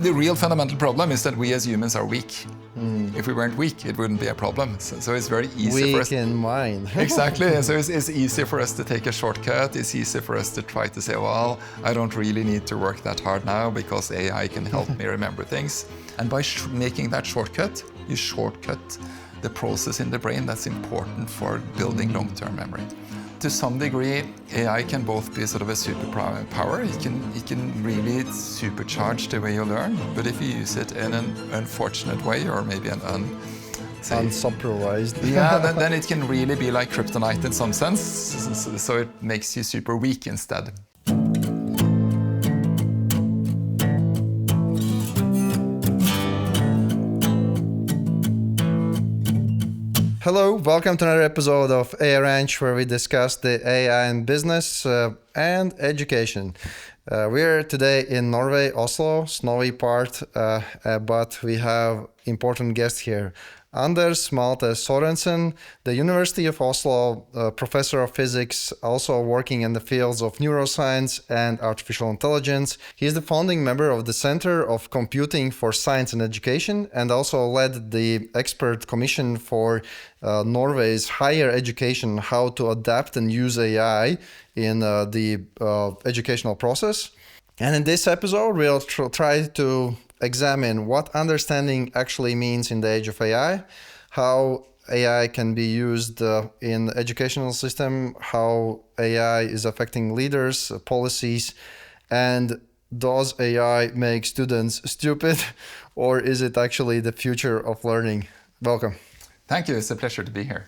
The real fundamental problem is that we as humans are weak. If we weren't weak, it wouldn't be a problem. So it's very easy for us. Weak in mind. Exactly. So it's easy for us to take a shortcut. It's easy for us to try to say, well, I don't really need to work that hard now because AI can help me remember things. And by making that shortcut, you shortcut the process in the brain that's important for building long-term memory. To some degree, AI can both be sort of a superpower. It can really supercharge the way you learn, but if you use it in an unfortunate way, or maybe an unsupervised. then it can really be like Kryptonite in some sense, so it makes you super weak instead. Hello, welcome to another episode of AI Ranch, where we discuss the AI in business and education. We're today in Norway, Oslo, snowy part, but we have important guest here. Anders Malthe-Sørenssen, the University of Oslo professor of physics, also working in the fields of neuroscience and artificial intelligence. He is the founding member of the Center of Computing for Science and Education, and also led the expert commission for Norway's higher education, how to adapt and use AI in the educational process. And in this episode, we'll try to examine what understanding actually means in the age of AI, how AI can be used in the educational system, how AI is affecting leaders, policies, and does AI make students stupid, or is it actually the future of learning? Welcome. Thank you. It's a pleasure to be here.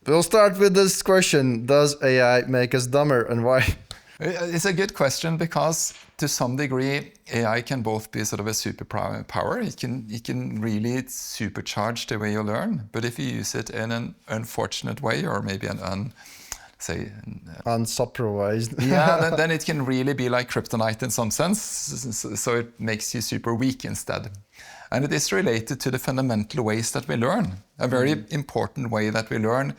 We'll start with this question. Does AI make us dumber, and why? It's a good question because to some degree AI can both be sort of a superpower. It can really supercharge the way you learn, but if you use it in an unfortunate way, or maybe an unsupervised. then it can really be like Kryptonite in some sense, so it makes you super weak instead. And it is related to the fundamental ways that we learn. A very important way that we learn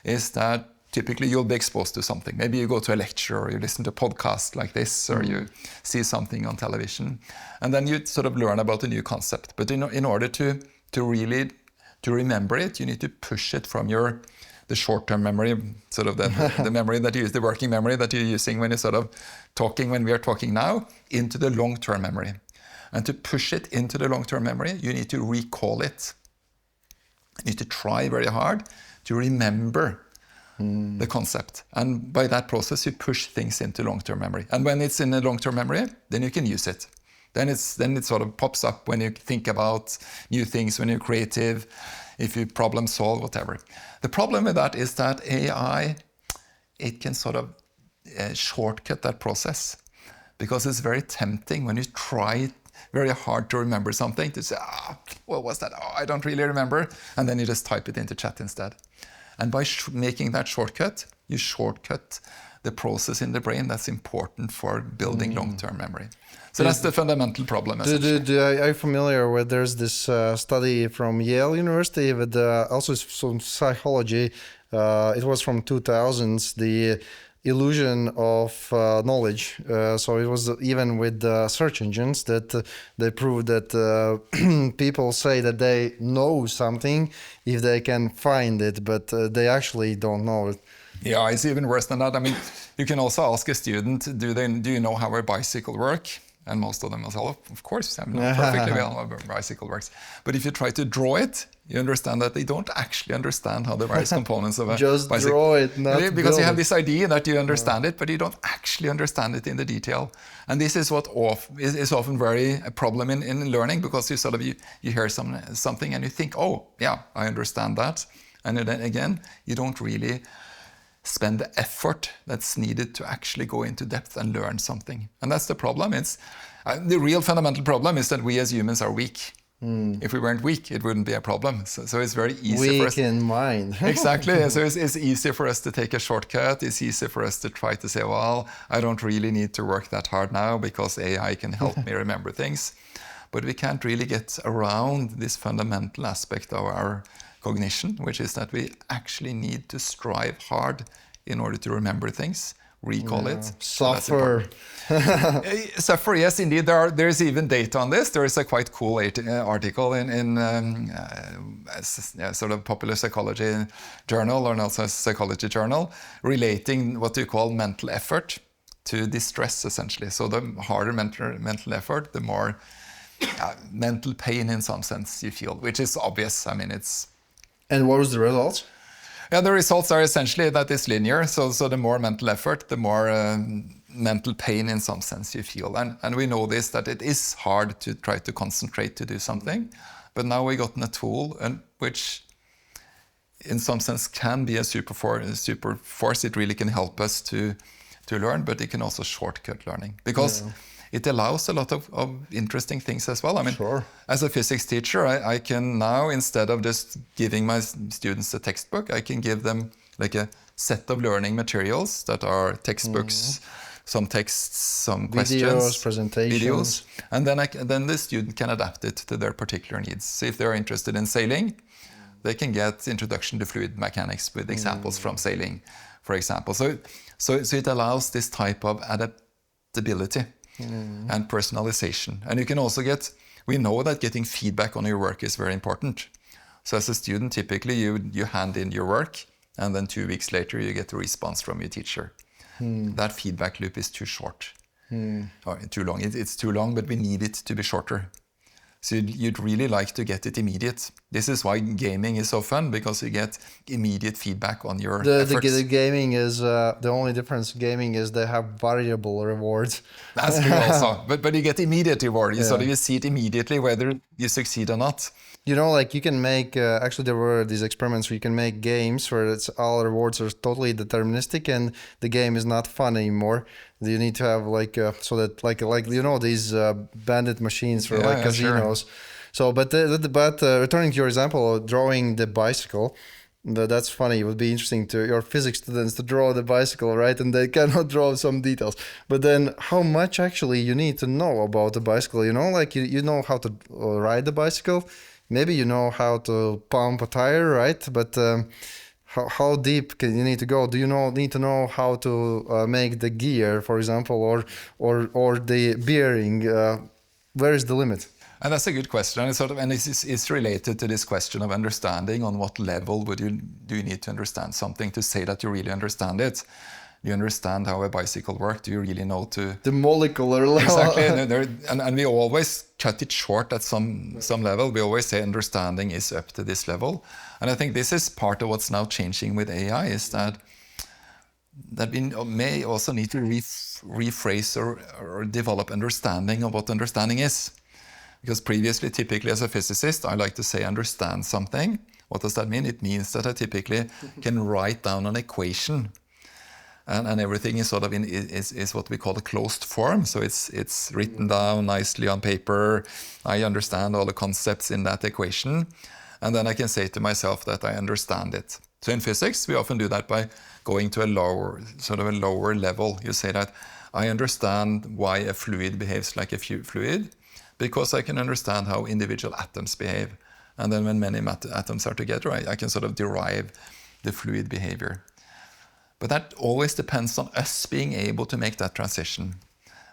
is that typically you'll be exposed to something. Maybe you go to a lecture, or you listen to a podcast like this, or you see something on television, and then you sort of learn about a new concept. But in order to really remember it, you need to push it from the short-term memory, sort of the memory that you use, the working memory that you're using when you're sort of talking, when we are talking now, into the long-term memory. And to push it into the long-term memory, you need to recall it. You need to try very hard to remember the concept. And by that process, you push things into long-term memory. And when it's in a long-term memory, then you can use it. Then it sort of pops up when you think about new things, when you're creative, if you problem solve, whatever. The problem with that is that AI, it can sort of shortcut that process, because it's very tempting when you try very hard to remember something to say, what was that? I don't really remember. And then you just type it into chat instead. And by making that shortcut, you shortcut the process in the brain that's important for building long-term memory. So that's the fundamental problem. Are you familiar with, there's this study from Yale University with also some psychology. It was from 2000s, the illusion of knowledge. So it was even with search engines that they proved that people say that they know something if they can find it, but they actually don't know it. Yeah, it's even worse than that. I mean, you can also ask a student, do you know how a bicycle works? And most of them will say, of course, I know perfectly well how a bicycle works. But if you try to draw it, you understand that they don't actually understand how the various components of a Just bicycle. Draw it, not because build you have it. this idea that you understand it, but you don't actually understand it in the detail. And this is what is often very a problem in learning, because you sort of you hear something and you think, oh yeah, I understand that, and then again you don't really spend the effort that's needed to actually go into depth and learn something. And that's the problem. It's the real fundamental problem is that we as humans are weak. If we weren't weak, it wouldn't be a problem. So it's very easy for us. Weak in mind. Exactly. So it's easy for us to take a shortcut. It's easy for us to try to say, well, I don't really need to work that hard now because AI can help me remember things. But we can't really get around this fundamental aspect of our cognition, which is that we actually need to strive hard in order to remember things. recall it. Suffer. Suffer, yes, indeed. There's even data on this. There is a quite cool article in sort of popular psychology journal, or also a psychology journal, relating what you call mental effort to distress, essentially. So the harder mental effort, the more mental pain in some sense you feel, which is obvious. I mean, it's... And what was the results? Yeah, the results are essentially that it's linear. So the more mental effort, the more mental pain in some sense you feel. And we know this, that it is hard to try to concentrate to do something. But now we've gotten a tool which in some sense can be a super force. It really can help us to learn, but it can also shortcut learning. Because it allows a lot of interesting things as well. I mean, as a physics teacher, I can now, instead of just giving my students a textbook, I can give them like a set of learning materials that are textbooks, some texts, some questions, presentations, and then the student can adapt it to their particular needs. So if they're interested in sailing, they can get Introduction to Fluid Mechanics with examples from sailing, for example. So it allows this type of adaptability and personalization. And you can also we know that getting feedback on your work is very important. So as a student, typically you hand in your work, and then 2 weeks later you get a response from your teacher. That feedback loop is too short, or too long. It's too long, but we need it to be shorter. So you'd really like to get it immediate. This is why gaming is so fun, because you get immediate feedback on your efforts. The gaming is the only difference. Gaming is they have variable rewards. That's true also, but you get immediate reward. So you see it immediately whether you succeed or not. You know, like you can make, actually there were these experiments where you can make games where all rewards are totally deterministic and the game is not fun anymore. You need to have so that like you know, these bandit machines for casinos. Sure. So, but returning to your example of drawing the bicycle, that's funny. It would be interesting to your physics students to draw the bicycle, right? And they cannot draw some details. But then how much actually you need to know about the bicycle? You know, like you know how to ride the bicycle. Maybe you know how to pump a tire, right? But how deep can you need to go? Do you need to know how to make the gear, for example, or the bearing? Where is the limit? And that's a good question. And it's related to this question of understanding. On what level do you need to understand something to say that you really understand it? You understand how a bicycle works? Do you really know the molecular level? Exactly, and we always cut it short at some level. We always say understanding is up to this level, and I think this is part of what's now changing with AI, is that we may also need to rephrase or develop understanding of what understanding is, because previously, typically as a physicist, I like to say understand something. What does that mean? It means that I typically can write down an equation. And everything is sort of is what we call a closed form. So it's written down nicely on paper. I understand all the concepts in that equation. And then I can say to myself that I understand it. So in physics, we often do that by going to a lower level. You say that I understand why a fluid behaves like a fluid, because I can understand how individual atoms behave. And then when many atoms are together, I can sort of derive the fluid behavior. But that always depends on us being able to make that transition.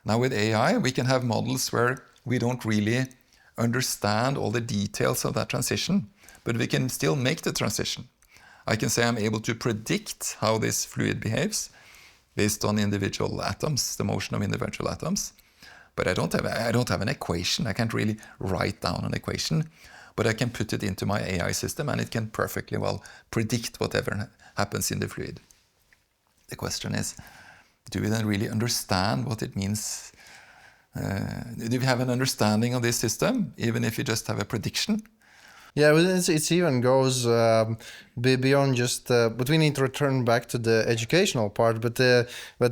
Now with AI, we can have models where we don't really understand all the details of that transition, but we can still make the transition. I can say I'm able to predict how this fluid behaves based on individual atoms, the motion of individual atoms. But I don't have an equation. I can't really write down an equation, but I can put it into my AI system and it can perfectly well predict whatever happens in the fluid. The question is, do we then really understand what it means? Do we have an understanding of this system, even if you just have a prediction? Yeah, it even goes beyond just. But we need to return back to the educational part. But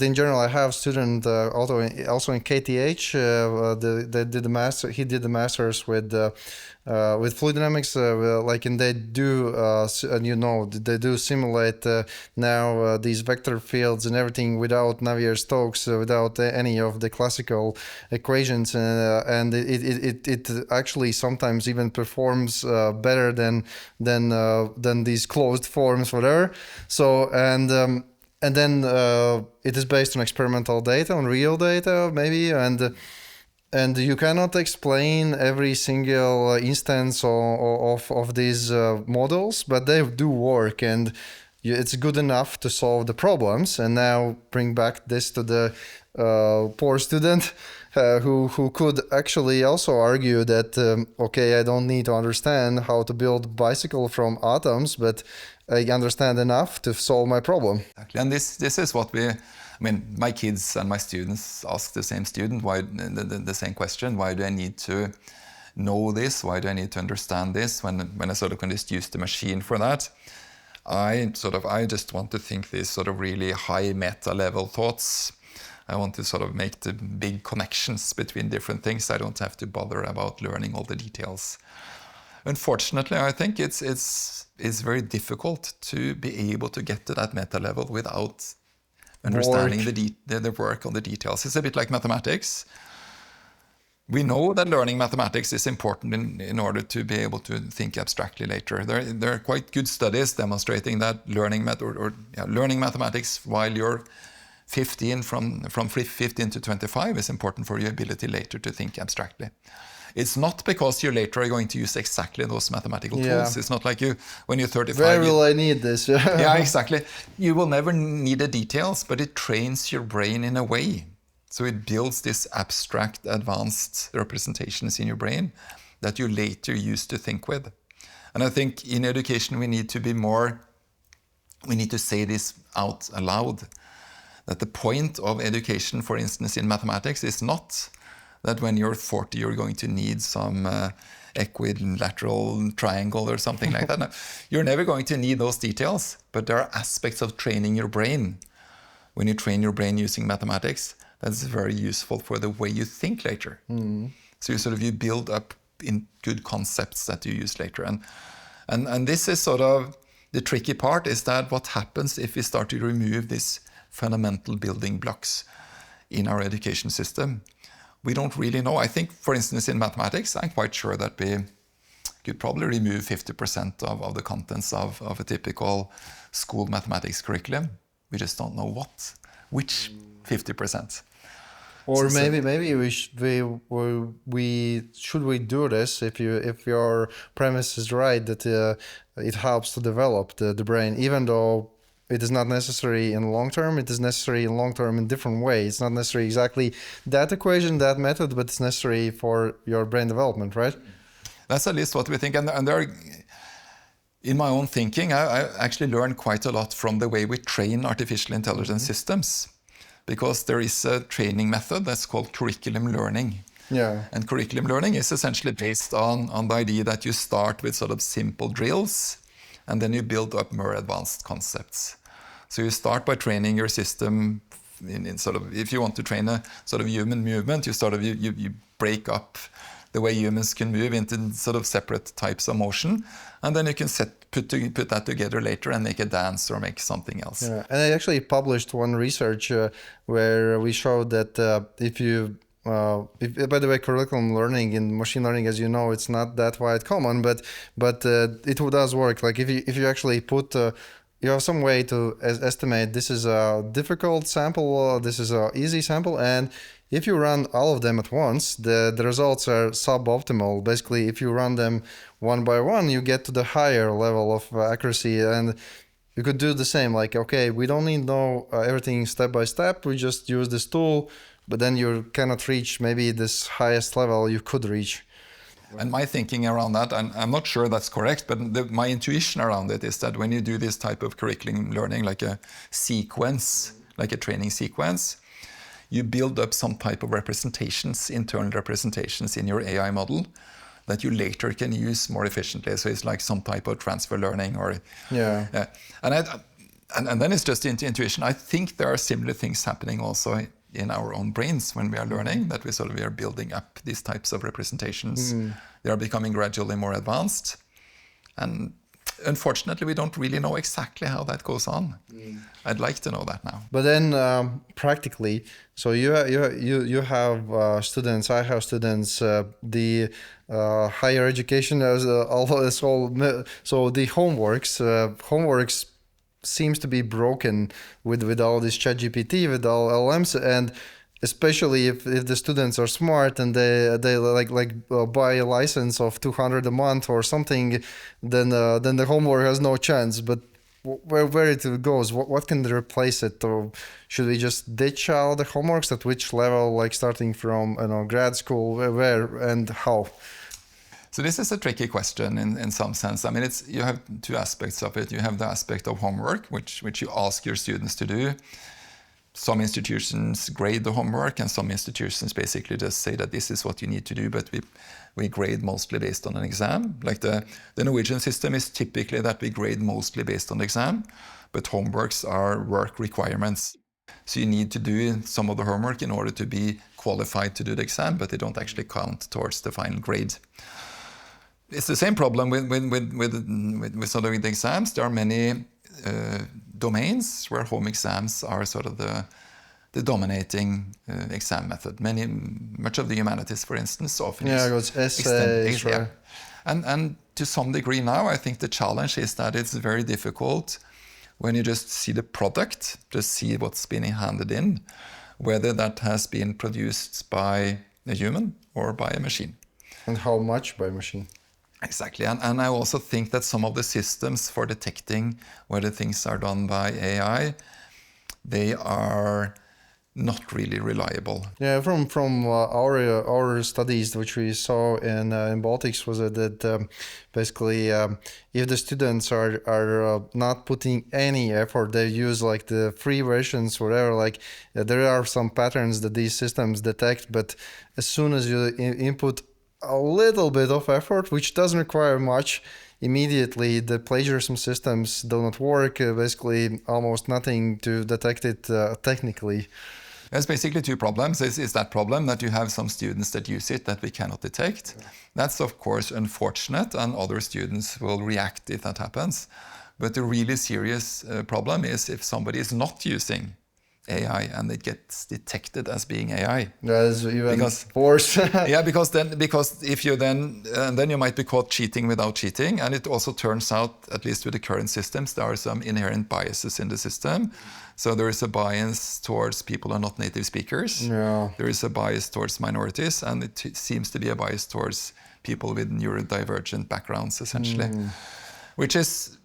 in general, I have student also in KTH. They did the master. He did the masters with fluid dynamics. And they do they do simulate now these vector fields and everything without Navier-Stokes, without any of the classical equations, and it actually sometimes even performs better than these closed forms, whatever. So and then it is based on experimental data, on real data, maybe, and you cannot explain every single instance of these models, but they do work, and it's good enough to solve the problems. And now bring back this to the poor student who could actually also argue that, okay, I don't need to understand how to build bicycle from atoms, but I understand enough to solve my problem. Exactly. And this is what my kids and my students ask the same the same question. Why do I need to know this? Why do I need to understand this when I sort of can just use the machine for that? I just want to think these sort of really high meta level thoughts. I want to sort of make the big connections between different things. I don't have to bother about learning all the details. Unfortunately, I think it's very difficult to be able to get to that meta level without understanding the work on the details. It's a bit like mathematics. We know that learning mathematics is important in order to be able to think abstractly later. There are quite good studies demonstrating that learning mathematics while you're 15, from 15 to 25 is important for your ability later to think abstractly. It's not because you later are going to use exactly those mathematical tools. It's not like when you're 35... Where will I need this? Yeah, exactly. You will never need the details, but it trains your brain in a way. So it builds this abstract, advanced representations in your brain that you later use to think with. And I think in education we need to say this out aloud, that the point of education, for instance, in mathematics is not that when you're 40 you're going to need some equilateral triangle or something like that. No, you're never going to need those details, but there are aspects of training your brain. When you train your brain using mathematics, that's very useful for the way you think later. So you build up in good concepts that you use later. And this is sort of the tricky part, is that what happens if we start to remove these fundamental building blocks in our education system? We don't really know. I think, for instance, in mathematics, I'm quite sure that we could probably remove 50% of the contents of a typical school mathematics curriculum. We just don't know which 50%. Or maybe we should do this if your premise is right, that it helps to develop the brain, even though it is not necessary in long term. It is necessary in long term in different ways. It's not necessary exactly that equation, that method, but it's necessary for your brain development, right? That's at least what we think. And there, in my own thinking, I actually learned quite a lot from the way we train artificial intelligence systems, because there is a training method that's called curriculum learning. Yeah. And curriculum learning is essentially based on the idea that you start with sort of simple drills, and then you build up more advanced concepts. So you start by training your system in sort of, if you want to train a sort of human movement, you break up the way humans can move into sort of separate types of motion, and then you can put that together later and make a dance or make something else. Yeah, and I actually published one research where we showed that by the way, curriculum learning in machine learning, as you know, it's not that wide common, but it does work. Like if you actually put you have some way to estimate this is a difficult sample, this is an easy sample, and if you run all of them at once, the results are suboptimal. Basically, if you run them one by one, you get to the higher level of accuracy, and you could do the same. Like, okay, we don't need to know everything step by step. We just use this tool, but then you cannot reach maybe this highest level you could reach. And my thinking around that, and I'm not sure that's correct, but my intuition around it is that when you do this type of curriculum learning, like a sequence, like a training sequence, you build up some type of representations, internal representations in your AI model that you later can use more efficiently. So it's like some type of transfer learning, or and then it's just intuition. I think there are similar things happening also in our own brains when we are learning, that we are building up these types of representations. They are becoming gradually more advanced, and unfortunately we don't really know exactly how that goes on. I'd like to know that now. But then practically, so you have students, I have students, the higher education as so the homeworks seems to be broken with all this ChatGPT, with all LLMs, and especially if the students are smart and they buy a license of 200 a month or something, then the homework has no chance. But where it goes, what can replace it, or should we just ditch all the homeworks? At which level, like starting from grad school, where and how? So this is a tricky question in some sense. I mean, you have two aspects of it. You have the aspect of homework, which you ask your students to do. Some institutions grade the homework, and some institutions basically just say that this is what you need to do, but we grade mostly based on an exam. Like the Norwegian system is typically that we grade mostly based on the exam, but homeworks are work requirements. So you need to do some of the homework in order to be qualified to do the exam, but they don't actually count towards the final grade. It's the same problem with sort of the exams. There are many domains where home exams are sort of the dominating exam method. Much of the humanities, for instance, often it's essays, right? And to some degree now, I think the challenge is that it's very difficult when you just see the product, just see what's being handed in, whether that has been produced by a human or by a machine. And how much by machine? Exactly, and I also think that some of the systems for detecting whether things are done by AI, they are not really reliable. Yeah, from our studies, which we saw in Baltics, was that basically if the students are not putting any effort, they use like the free versions, whatever. Like there are some patterns that these systems detect, but as soon as you input a little bit of effort, which doesn't require much, immediately the plagiarism systems do not work. Basically, almost nothing to detect it technically. There's basically two problems. Is that problem that you have some students that use it that we cannot detect. That's of course unfortunate, and other students will react if that happens. But the really serious problem is if somebody is not using AI and it gets detected as being AI. That is even worse. Yeah, because if you then you might be caught cheating without cheating, and it also turns out, at least with the current systems, there are some inherent biases in the system. So there is a bias towards people who are not native speakers. Yeah. There is a bias towards minorities, and it seems to be a bias towards people with neurodivergent backgrounds, essentially, which is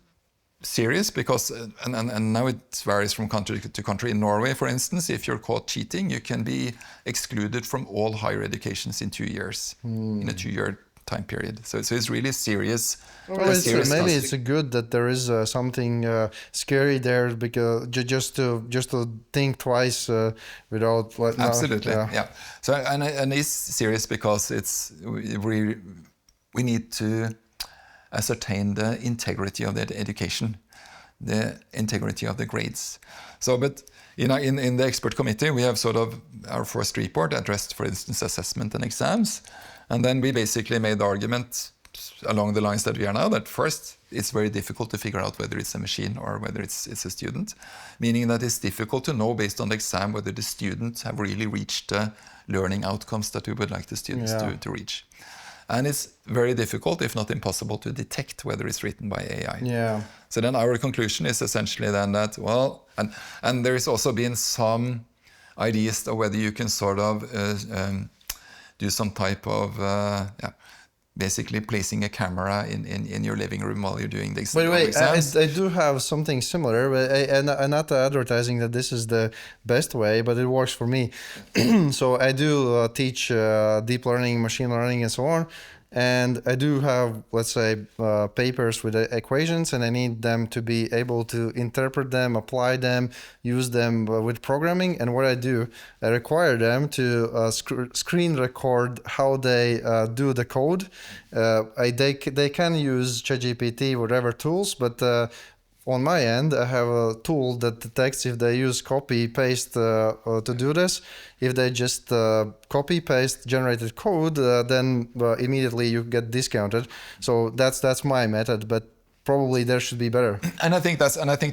serious because, and now it varies from country to country. In Norway, for instance, if you're caught cheating, you can be excluded from all higher educations in 2 years, in a 2-year time period. So it's really serious. Well, it's good that there is something scary there, because just to think twice without. Absolutely, yeah. So and it's serious because we need to ascertain the integrity of the education, the integrity of the grades. So, but in the expert committee, we have sort of our first report addressed, for instance, assessment and exams. And then we basically made the argument along the lines that we are now, that first, it's very difficult to figure out whether it's a machine or whether it's a student, meaning that it's difficult to know based on the exam whether the students have really reached the learning outcomes that we would like the students to reach. And it's very difficult, if not impossible, to detect whether it's written by AI. Yeah. So then our conclusion is essentially then that, well, and there's also been some ideas of whether you can sort of do some type of, basically placing a camera in your living room while you're doing the exams. I do have something similar, but I'm not advertising that this is the best way, but it works for me. So I do teach deep learning, machine learning, and so on. And I do have, let's say, papers with equations, and I need them to be able to interpret them, apply them, use them with programming. And what I do, I require them to screen record how they do the code. They can use ChatGPT, whatever tools, but on my end, I have a tool that detects if they use copy-paste to do this. If they just copy-paste generated code, then immediately you get discounted. So that's my method, but probably there should be better. And I think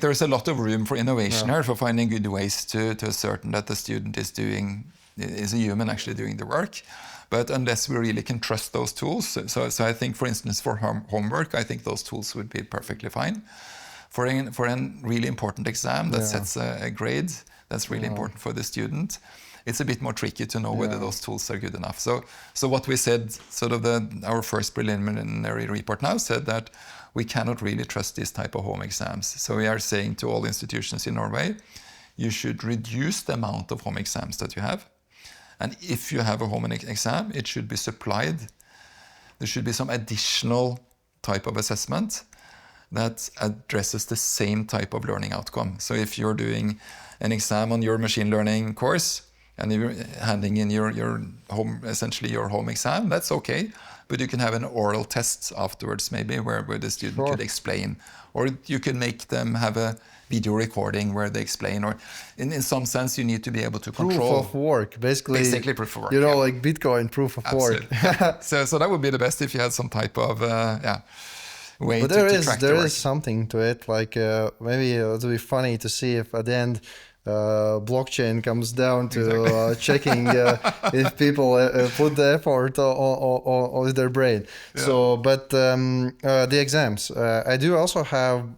there is a lot of room for innovation here, for finding good ways to ascertain that the student is a human actually doing the work. But unless we really can trust those tools, so I think, for instance, for homework, I think those tools would be perfectly fine. For a really important exam that sets a grade, that's really important for the student. It's a bit more tricky to know whether those tools are good enough. So what we said, sort of our first preliminary report now said that we cannot really trust this type of home exams. So we are saying to all institutions in Norway, you should reduce the amount of home exams that you have. And if you have a home exam, it should be supplied. There should be some additional type of assessment that addresses the same type of learning outcome. So if you're doing an exam on your machine learning course and you're handing in your home, essentially your home exam, that's okay. But you can have an oral test afterwards, maybe, where the student could explain. Or you can make them have a video recording where they explain. Or in some sense, you need to be able to control. Proof of work, basically. Exactly, proof of work. Like Bitcoin, proof of work. So that would be the best if you had some type of way but to track the work. There is something to it. Like maybe it'll be funny to see if at the end blockchain comes down to checking if people put the effort on their brain. So, but the exams, I do also have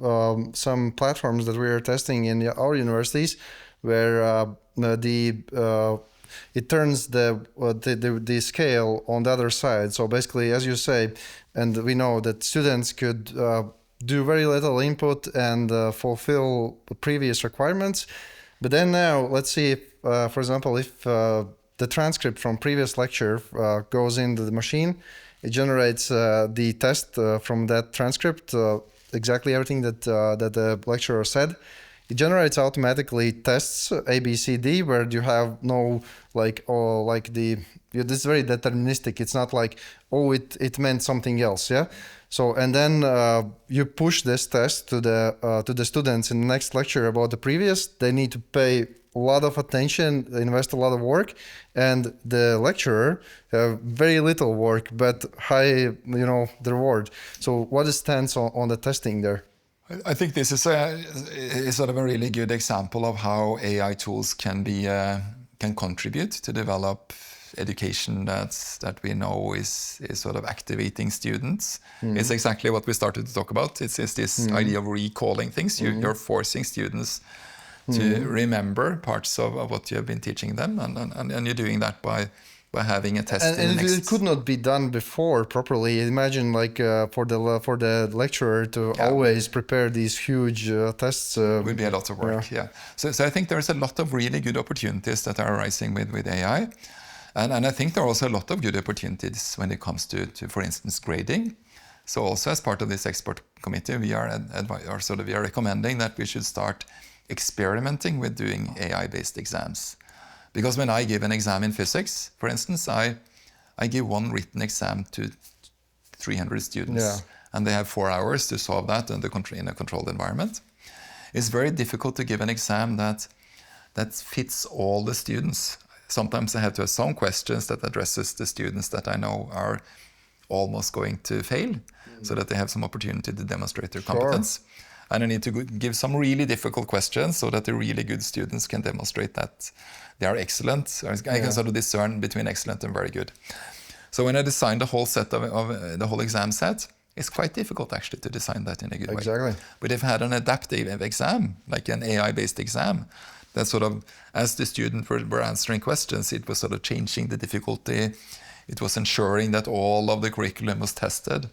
some platforms that we are testing in our universities where it turns the scale on the other side. So basically, as you say, and we know that students could do very little input and fulfill the previous requirements. But then now, let's see if, for example, if the transcript from previous lecture goes into the machine, it generates the test from that transcript, exactly everything that the lecturer said. It generates automatically tests A, B, C, D, where you have no this is very deterministic. It's not like, it meant something else, yeah. So and then you push this test to the students in the next lecture about the previous. They need to pay a lot of attention, invest a lot of work, and the lecturer have very little work but high, the reward. So what is stance on the testing there? I think this is sort of a really good example of how AI tools can contribute to develop education that we know is sort of activating students. It's exactly what we started to talk about. It's this idea of recalling things. You're forcing students to remember parts of what you have been teaching them, and you're doing that by having a test. And it could not be done before properly. Imagine for the lecturer to always prepare these huge tests. Would be a lot of work. Yeah. So I think there's a lot of really good opportunities that are arising with AI. And I think there are also a lot of good opportunities when it comes to for instance, grading. So also as part of this expert committee, we are recommending that we should start experimenting with doing AI-based exams. Because when I give an exam in physics, for instance, I give one written exam to 300 students, and they have 4 hours to solve that in a controlled environment. It's very difficult to give an exam that fits all the students. Sometimes I have to have some questions that addresses the students that I know are almost going to fail, so that they have some opportunity to demonstrate their competence. And I need to give some really difficult questions so that the really good students can demonstrate that they are excellent. I can sort of discern between excellent and very good. So when I design the whole set of the whole exam set, it's quite difficult actually to design that in a good way. But if I had an adaptive exam, like an AI-based exam, that sort of, as the students were answering questions, it was sort of changing the difficulty. It was ensuring that all of the curriculum was tested.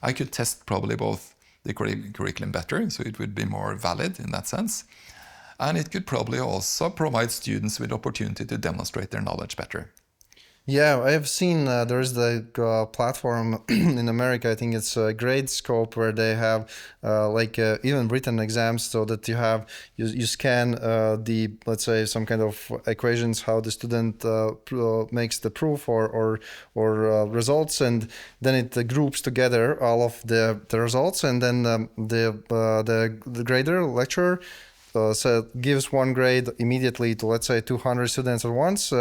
I could test probably both the curriculum better, so it would be more valid in that sense. And it could probably also provide students with opportunity to demonstrate their knowledge better. Yeah, I have seen there's the platform in America. I think it's Gradescope, where they have even written exams, so that you scan let's say some kind of equations, how the student makes the proof or results, and then it groups together all of the results, and then the grader lecturer. So it gives one grade immediately to, let's say, 200 students at once.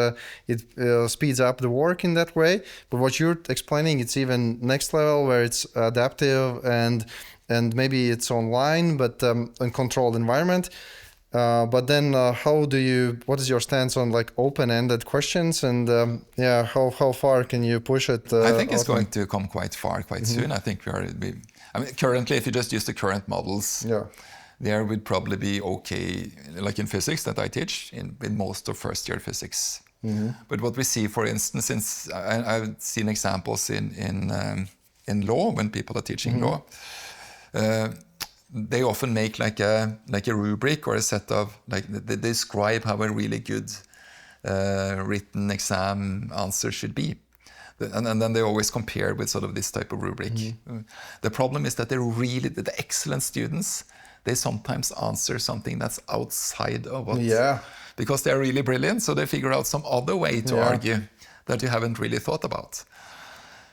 It speeds up the work in that way. But what you're explaining, it's even next level, where it's adaptive and maybe it's online, but in controlled environment. But then what is your stance on open-ended questions, and how far can you push it? I think it's going to come quite far quite soon. I think currently, if you just use the current models, there would probably be okay, like in physics that I teach, in most of first-year physics. But what we see, for instance, since I've seen examples in law, when people are teaching law, they often make like a rubric or a set of, like, they describe how a really good written exam answer should be. And then they always compare with sort of this type of rubric. The problem is that the excellent students, they sometimes answer something that's outside of what... Because they're really brilliant, so they figure out some other way to argue that you haven't really thought about.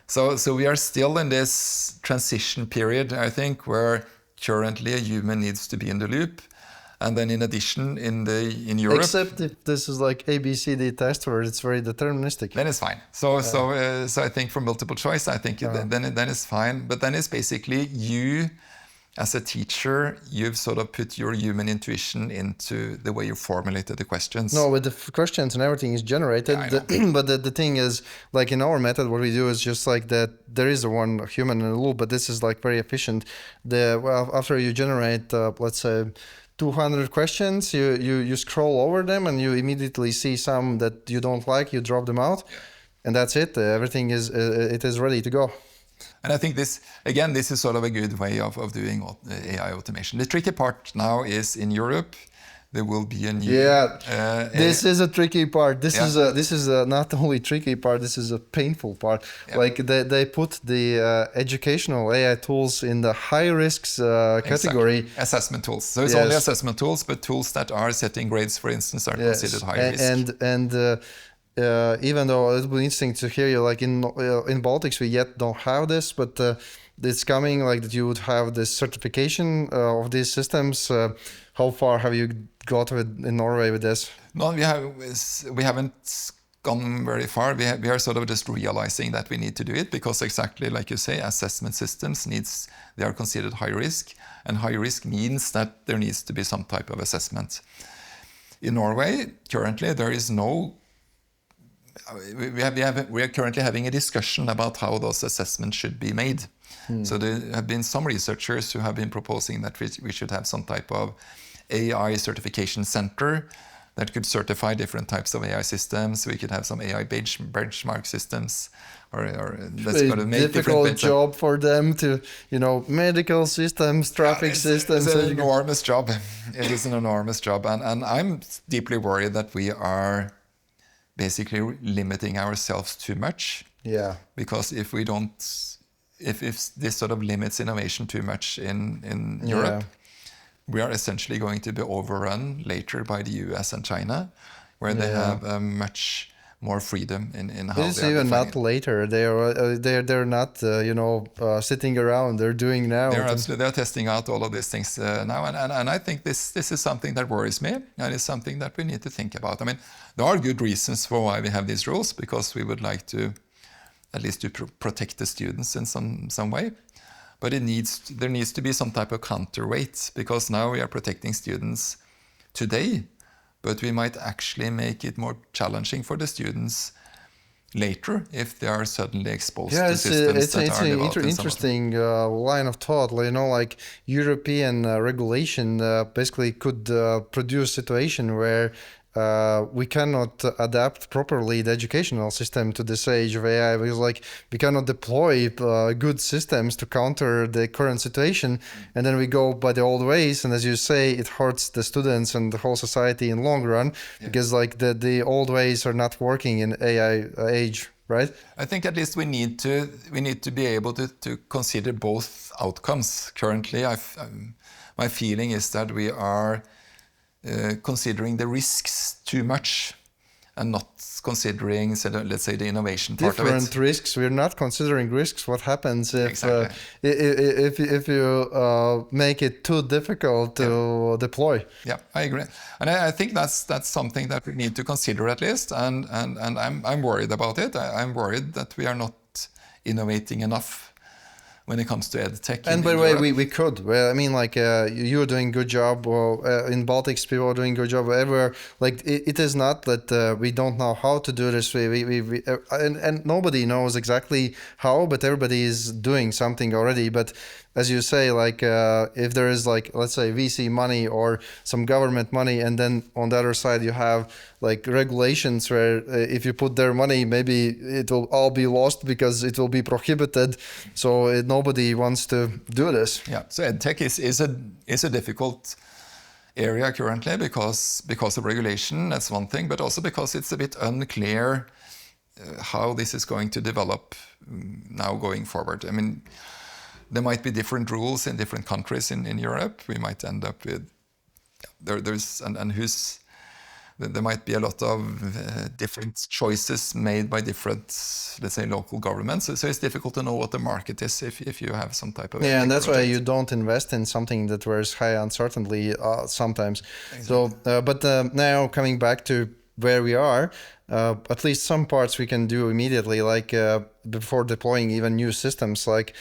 So we are still in this transition period, I think, where currently a human needs to be in the loop. And then in addition, in Europe... Except if this is like ABCD test where it's very deterministic. Then it's fine. So I think for multiple choice, I think then it's fine. But then it's basically you, as a teacher, you've sort of put your human intuition into the way you formulated the questions. No, with the questions and everything is generated. But the thing is, like in our method, what we do is just like that there is one human in the loop, but this is like very efficient. After you generate, let's say, 200 questions, you scroll over them and you immediately see some that you don't like, you drop them out, and that's it. Everything is ready to go. And I think this is sort of a good way of doing AI automation. The tricky part now is in Europe, there will be a new... this is a tricky part. This is not only tricky part, this is a painful part. Like they put the educational AI tools in the high risks category. Assessment tools. So it's only assessment tools, but tools that are setting grades, for instance, are considered high risk. And even though it would be interesting to hear you, like in Baltics, we yet don't have this, but it's coming, like that you would have this certification of these systems. How far have you got in Norway with this? No, we haven't gone very far. We are sort of just realizing that we need to do it because, exactly like you say, assessment systems they are considered high risk, and high risk means that there needs to be some type of assessment. In Norway, currently there is no... We are currently having a discussion about how those assessments should be made. So there have been some researchers who have been proposing that we should have some type of AI certification center that could certify different types of AI systems. We could have some AI benchmark systems, or that's going to make difficult job for them to, medical systems, traffic systems. It's an enormous job. It is an enormous job, and I'm deeply worried that we are basically limiting ourselves too much. Because if we don't, if this sort of limits innovation too much in Europe, we are essentially going to be overrun later by the US and China, where they have much more freedom in how it's even not later. They're not sitting around. They're doing now. They're testing out all of these things now, and I think this is something that worries me, and it's something that we need to think about. I mean, there are good reasons for why we have these rules, because we would like to at least to protect the students in some way. But there needs to be some type of counterweight, because now we are protecting students today, but we might actually make it more challenging for the students later if they are suddenly exposed to systems that are developed. It's an interesting line of thought. Like European regulation basically could produce a situation where we cannot adapt properly the educational system to this age of AI, because we cannot deploy good systems to counter the current situation, and then we go by the old ways, and as you say, it hurts the students and the whole society in long run, because the old ways are not working in AI age, right? I think at least we need to be able to consider both outcomes. Currently, my feeling is that we are considering the risks too much and not considering, let's say, the innovation part of it. Different risks. We're not considering risks. What happens if you make it too difficult to deploy? Yeah, I agree, and I think that's something that we need to consider at least. And I'm worried about it. I'm worried that we are not innovating enough when it comes to EdTech. And by the way, we could. Well, I mean, like you're doing good job. Well, in Baltics, people are doing good job. Everywhere, like it is not that we don't know how to do this. And nobody knows exactly how, but everybody is doing something already. But as you say, like if there is like, let's say VC money or some government money, and then on the other side you have like regulations where if you put their money, maybe it will all be lost because it will be prohibited. So nobody wants to do this. Yeah. So EdTech is a difficult area currently because of regulation. That's one thing, but also because it's a bit unclear how this is going to develop now going forward. I mean, there might be different rules in different countries in Europe. We might end up with there might be a lot of different choices made by different, let's say, local governments. So it's difficult to know what the market is if you have some type of and that's project. why you don't invest in something that there's high uncertainty sometimes. Exactly. So, but now coming back to where we are, at least some parts we can do immediately, like before deploying even new systems, like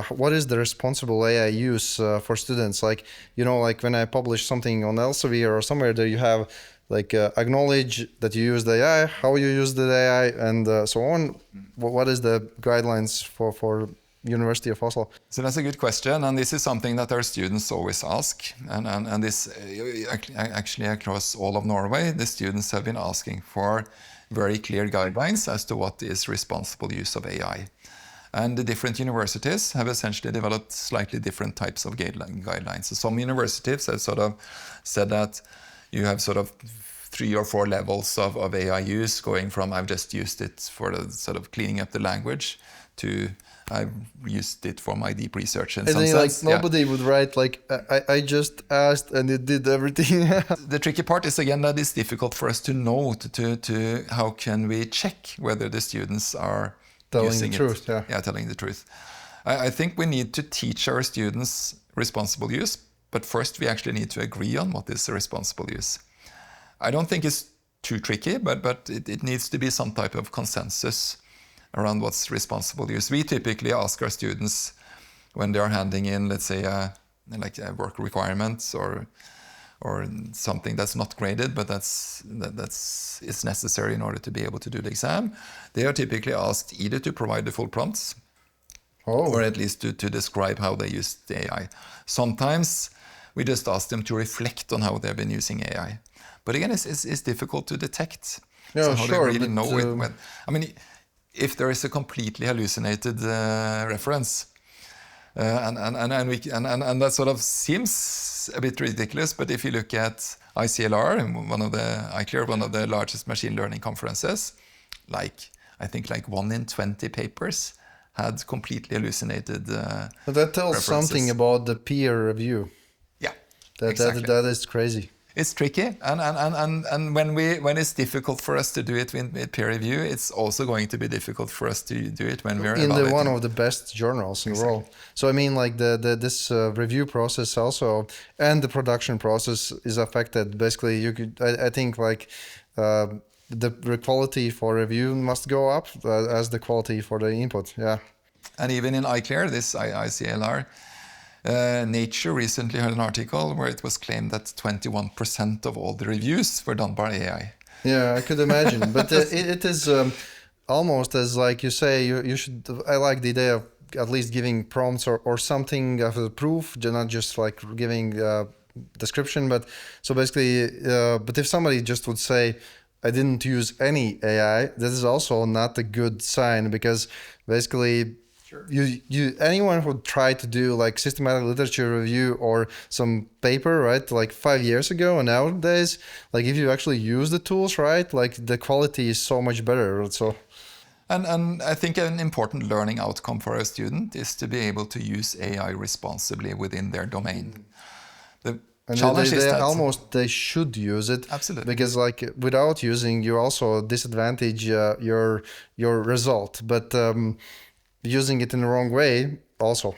what is the responsible AI use for students? Like, you know, like when I publish something on Elsevier or somewhere, there you have like acknowledge that you use the AI, how you use the AI, and so on. What is the guidelines for University of Oslo? So that's a good question, and this is something that our students always ask, and this actually across all of Norway, the students have been asking for very clear guidelines as to what is responsible use of AI. And the different universities have essentially developed slightly different types of guidelines. So some universities have sort of said that you have sort of 3 or 4 levels of AI use, going from I've just used it for the sort of cleaning up the language to I've used it for my deep research in some sense. Like nobody would write like I just asked and it did everything. The tricky part is again that it's difficult for us to know to how can we check whether the students are telling the truth. Yeah, telling the truth. I think we need to teach our students responsible use, but first we actually need to agree on what is the responsible use. I don't think it's too tricky, but it needs to be some type of consensus around what's responsible use. We typically ask our students when they are handing in, let's say, like a work requirements or something that's not graded, but that's necessary in order to be able to do the exam. They are typically asked either to provide the full prompts, or at least to describe how they use the AI. Sometimes we just ask them to reflect on how they've been using AI. But again, it's difficult to detect. Yeah, so how sure. they really know it. I mean, if there is a completely hallucinated reference, and that sort of seems a bit ridiculous, but if you look at ICLR, one of the largest machine learning conferences, I think 1 in 20 papers had completely hallucinated but that tells references. Something about the peer review. Yeah, exactly. That is crazy. It's tricky, and when it's difficult for us to do it with peer review, it's also going to be difficult for us to do it when we're in one of the best journals in the world. So I mean, like this review process also, and the production process is affected. Basically, I think like the quality for review must go up as the quality for the input. Yeah, and even in ICLR, this ICLR. Nature recently had an article where it was claimed that 21% of all the reviews were done by AI. Yeah, I could imagine. But it is almost as like you say, you should. I like the idea of at least giving prompts or something of a proof, not just like giving description. But so basically, but if somebody just would say, I didn't use any AI, that is also not a good sign, because basically, sure, anyone who tried to do like systematic literature review or some paper, right, like 5 years ago, and nowadays, like if you actually use the tools, right, like the quality is so much better. So, and I think an important learning outcome for a student is to be able to use AI responsibly within their domain. And they should use it. Absolutely. Because like without using, you also disadvantage your result. But using it in the wrong way also.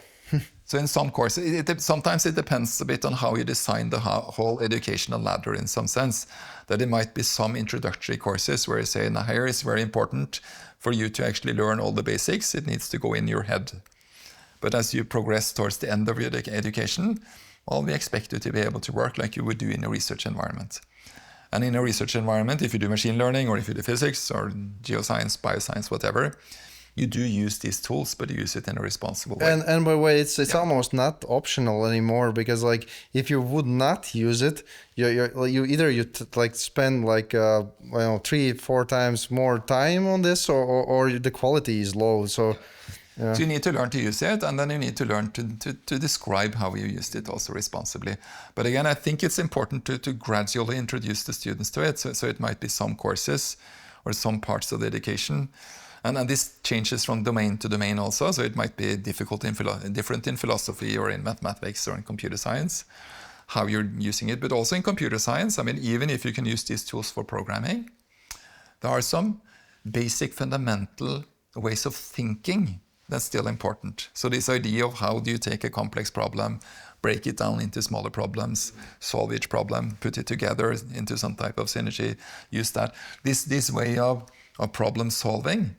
So in some courses, sometimes it depends a bit on how you design the whole educational ladder in some sense. That it might be some introductory courses where you say, now here is very important for you to actually learn all the basics. It needs to go in your head. But as you progress towards the end of your education, well, we expect you to be able to work like you would do in a research environment. And in a research environment, if you do machine learning or if you do physics or geoscience, bioscience, whatever, you do use these tools, but you use it in a responsible way. And by the way, it's almost not optional anymore, because like if you would not use it, you spend like 3-4 times more time on this, or the quality is low. So. Yeah. So you need to learn to use it, and then you need to learn to describe how you used it also responsibly. But again, I think it's important to gradually introduce the students to it. So it might be some courses or some parts of the education. And this changes from domain to domain also. So it might be different in philosophy or in mathematics or in computer science, how you're using it. But also in computer science, I mean, even if you can use these tools for programming, there are some basic fundamental ways of thinking that's still important. So this idea of how do you take a complex problem, break it down into smaller problems, solve each problem, put it together into some type of synergy, use that. This way of problem solving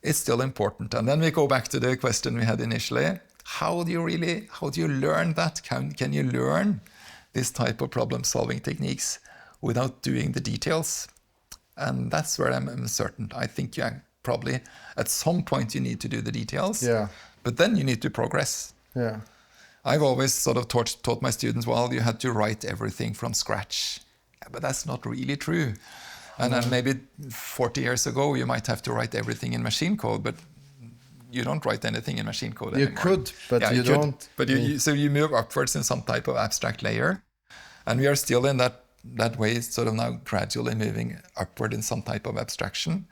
is still important. And then we go back to the question we had initially. How do you learn that? Can you learn this type of problem solving techniques without doing the details? And that's where I'm uncertain. I think probably at some point you need to do the details, but then you need to progress. Yeah. I've always sort of taught my students, well, you had to write everything from scratch. But that's not really true. And then maybe 40 years ago, you might have to write everything in machine code, but you don't write anything in machine code anymore. You could, but you don't. But so you move upwards in some type of abstract layer. And we are still in that way, sort of now gradually moving upward in some type of abstraction.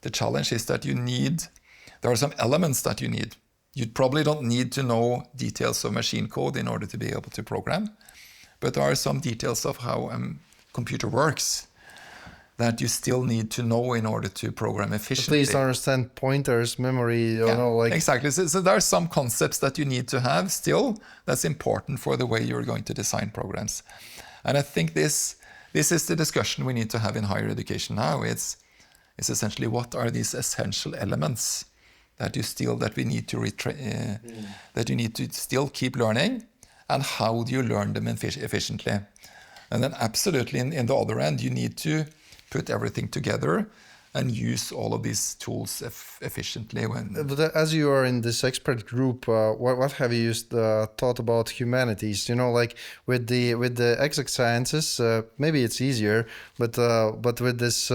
The challenge is that there are some elements that you need. You probably don't need to know details of machine code in order to be able to program, but there are some details of how a computer works that you still need to know in order to program efficiently. At least understand pointers, memory, Exactly. So there are some concepts that you need to have still that's important for the way you're going to design programs. And I think this is the discussion we need to have in higher education now. It's essentially what are these essential elements that we need to still keep learning, and how do you learn them efficiently? And then absolutely in the other end, you need to put everything together and use all of these tools efficiently. But as you are in this expert group, what have you thought about humanities? Like with the exact sciences, maybe it's easier, but with this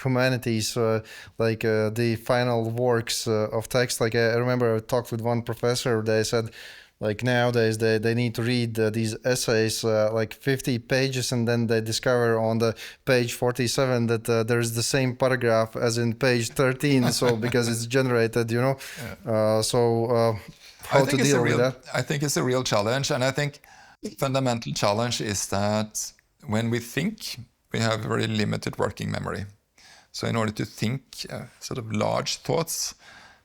humanities, the final works of text. Like I remember I talked with one professor. They said, like nowadays they need to read these essays like 50 pages, and then they discover on the page 47 that there is the same paragraph as in page 13. So because it's generated, how to deal with that? I think it's a real challenge, and I think fundamental challenge is that when we think, we have very limited working memory. So in order to think sort of large thoughts,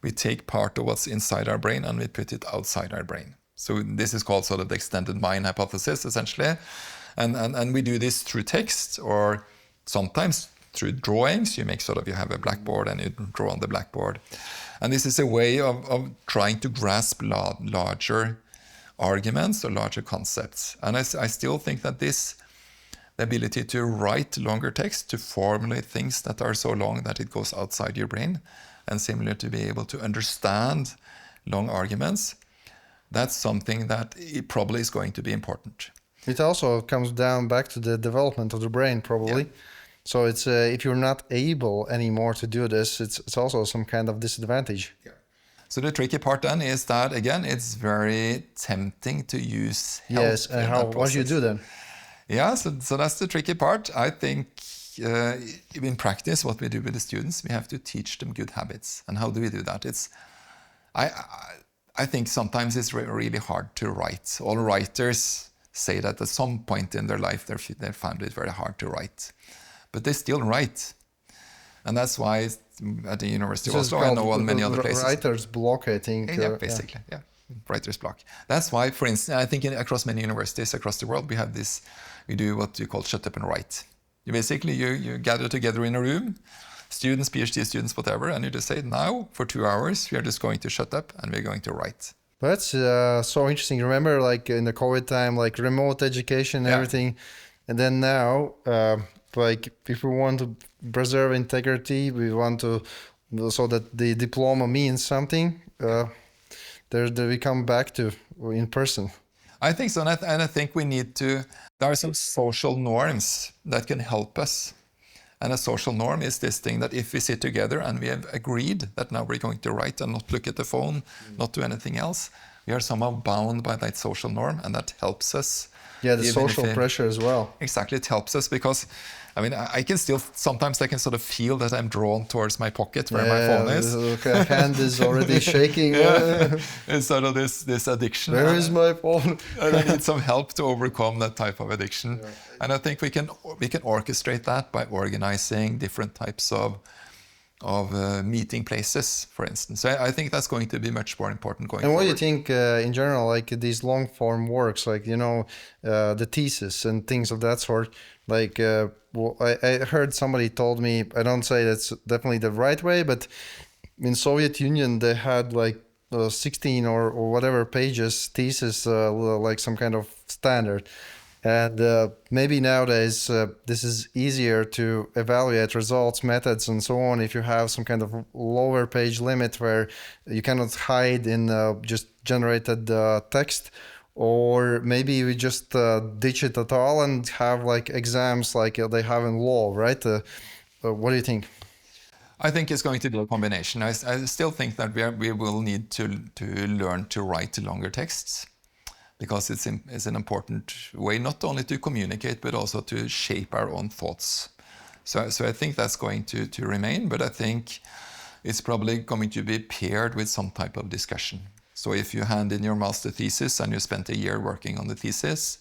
we take part of what's inside our brain and we put it outside our brain. So this is called sort of the extended mind hypothesis, essentially. And we do this through text, or sometimes through drawings. You have a blackboard and you draw on the blackboard. And this is a way of trying to grasp larger arguments or larger concepts. And I still think that the ability to write longer text, to formulate things that are so long that it goes outside your brain, and similar to be able to understand long arguments, that's something that it probably is going to be important. It also comes down back to the development of the brain, probably. Yeah. So it's if you're not able anymore to do this, it's also some kind of disadvantage. Yeah. So the tricky part then is that, again, it's very tempting to use help. Yes, and what do you do then? Yeah, so that's the tricky part. I think in practice, what we do with the students, we have to teach them good habits. And how do we do that? I think sometimes it's really hard to write. All writers say that at some point in their life, they found it very hard to write. But they still write. And that's why at the University of Oslo, I know on many other places. Writer's block, I think. Yeah, basically, yeah. Writer's block. That's why, for instance, I think across many universities across the world, we do what you call shut up and write. You gather together in a room, students, PhD students, whatever, and you just say, now for 2 hours, we are just going to shut up and we're going to write. That's so interesting. Remember, like in the COVID time, like remote education and everything, and then now, like if we want to preserve integrity, we want to, so that the diploma means something. We come back to in person. I think so, and I think we need to. There are some social norms that can help us. And a social norm is this thing that if we sit together and we have agreed that now we're going to write and not look at the phone, not do anything else, we are somehow bound by that social norm, and that helps us. Yeah, the social pressure as well. Exactly, it helps us because, I mean, I can still, sometimes I can sort of feel that I'm drawn towards my pocket where my phone is. Okay, hand is already shaking. It's sort of this addiction. Where is my phone? And I need some help to overcome that type of addiction. Yeah. And I think we can orchestrate that by organizing different types of meeting places, for instance. So I think that's going to be much more important going forward. And what do you think in general, like these long form works, like, you know, the thesis and things of that sort, like I heard somebody told me, I don't say that's definitely the right way, but in Soviet Union, they had like 16 or whatever pages thesis, like some kind of standard. And maybe nowadays this is easier to evaluate results, methods, and so on if you have some kind of lower page limit where you cannot hide in just generated text, or maybe we just ditch it at all and have like exams like they have in law, right? What do you think? I think it's going to be a combination. I still think that we will need to learn to write longer texts, because it's an important way not only to communicate but also to shape our own thoughts. So I think that's going to remain, but I think it's probably going to be paired with some type of discussion. So if you hand in your master thesis and you spent a year working on the thesis,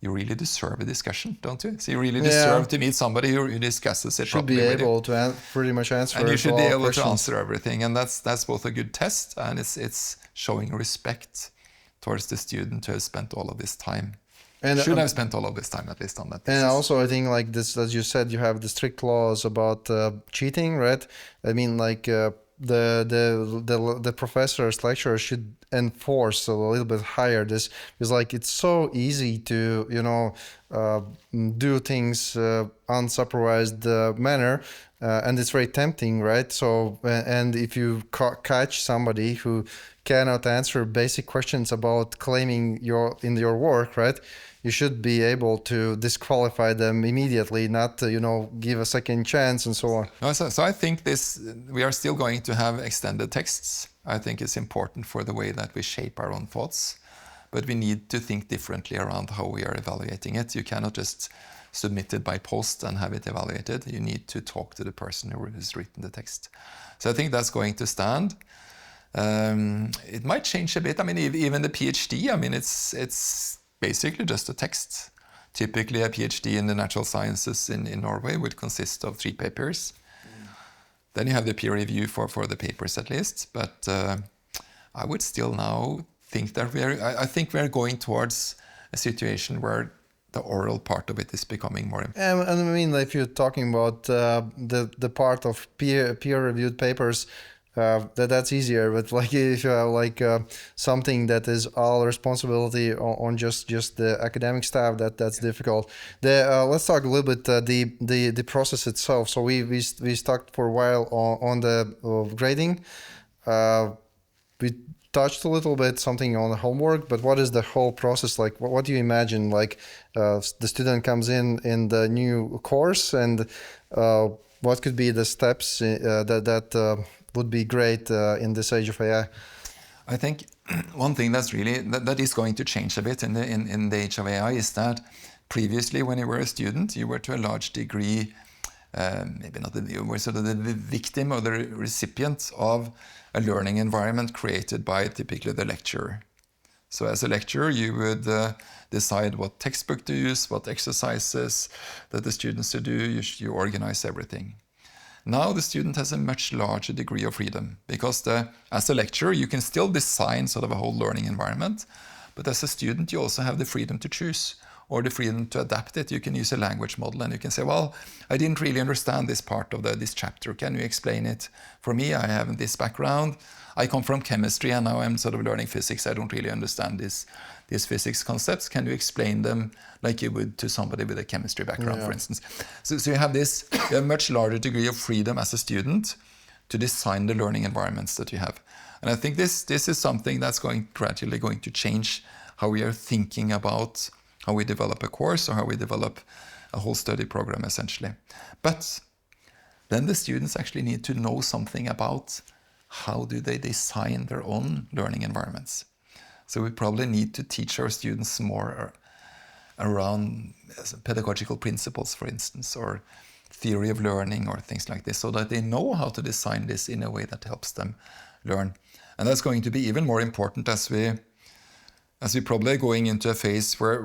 you really deserve a discussion, don't you? So you really deserve to meet somebody who discusses it properly. Should be able to pretty much answer. And you should be able to answer everything, and that's both a good test and it's showing respect towards the student who has spent all of this time. And should have spent all of this time, at least, on that thesis. And also, I think, like this, as you said, you have the strict laws about cheating, right? I mean, like the professors, lecturers should enforce a little bit higher this, because like it's so easy to, you know, do things unsupervised manner. And it's very tempting, right? So, and if you catch somebody who cannot answer basic questions about claiming in your work, right? You should be able to disqualify them immediately, not to, you know, give a second chance and so on. No, so I think we are still going to have extended texts. I think it's important for the way that we shape our own thoughts, but we need to think differently around how we are evaluating it. You cannot just submit it by post and have it evaluated. You need to talk to the person who has written the text. So I think that's going to stand. It might change a bit. I mean, even the PhD, I mean, it's basically just a text. Typically, a PhD in the natural sciences in Norway would consist of 3 papers. Then you have the peer review for the papers at least. But I would still now think that I think we're going towards a situation where the oral part of it is becoming more important. And I mean, if you're talking about the part of peer-reviewed papers, that's easier. But like if you have like something that is all responsibility on just the academic staff, that's difficult. Let's talk a little bit the process itself. So we stuck for a while on the grading. We touched a little bit something on the homework, but what is the whole process like? What do you imagine? Like the student comes in the new course, and what could be the steps that would be great in this age of AI? I think one thing that is going to change a bit in the age of AI is that previously, when you were a student, you were to a large degree maybe not you were sort of the victim or the recipient of a learning environment created by typically the lecturer. So as a lecturer, you would decide what textbook to use, what exercises that the students should do, you organize everything. Now the student has a much larger degree of freedom because as a lecturer, you can still design sort of a whole learning environment, but as a student, you also have the freedom to choose or the freedom to adapt it. You can use a language model and you can say, well, I didn't really understand this part of this chapter. Can you explain it for me? I have this background. I come from chemistry and now I'm sort of learning physics. I don't really understand these physics concepts. Can you explain them like you would to somebody with a chemistry background, for instance? So you have a much larger degree of freedom as a student to design the learning environments that you have. And I think this is something that's gradually going to change how we are thinking about how we develop a course or how we develop a whole study program, essentially. But then the students actually need to know something about how do they design their own learning environments. So we probably need to teach our students more around pedagogical principles, for instance, or theory of learning or things like this, so that they know how to design this in a way that helps them learn. And that's going to be even more important as we probably are going into a phase where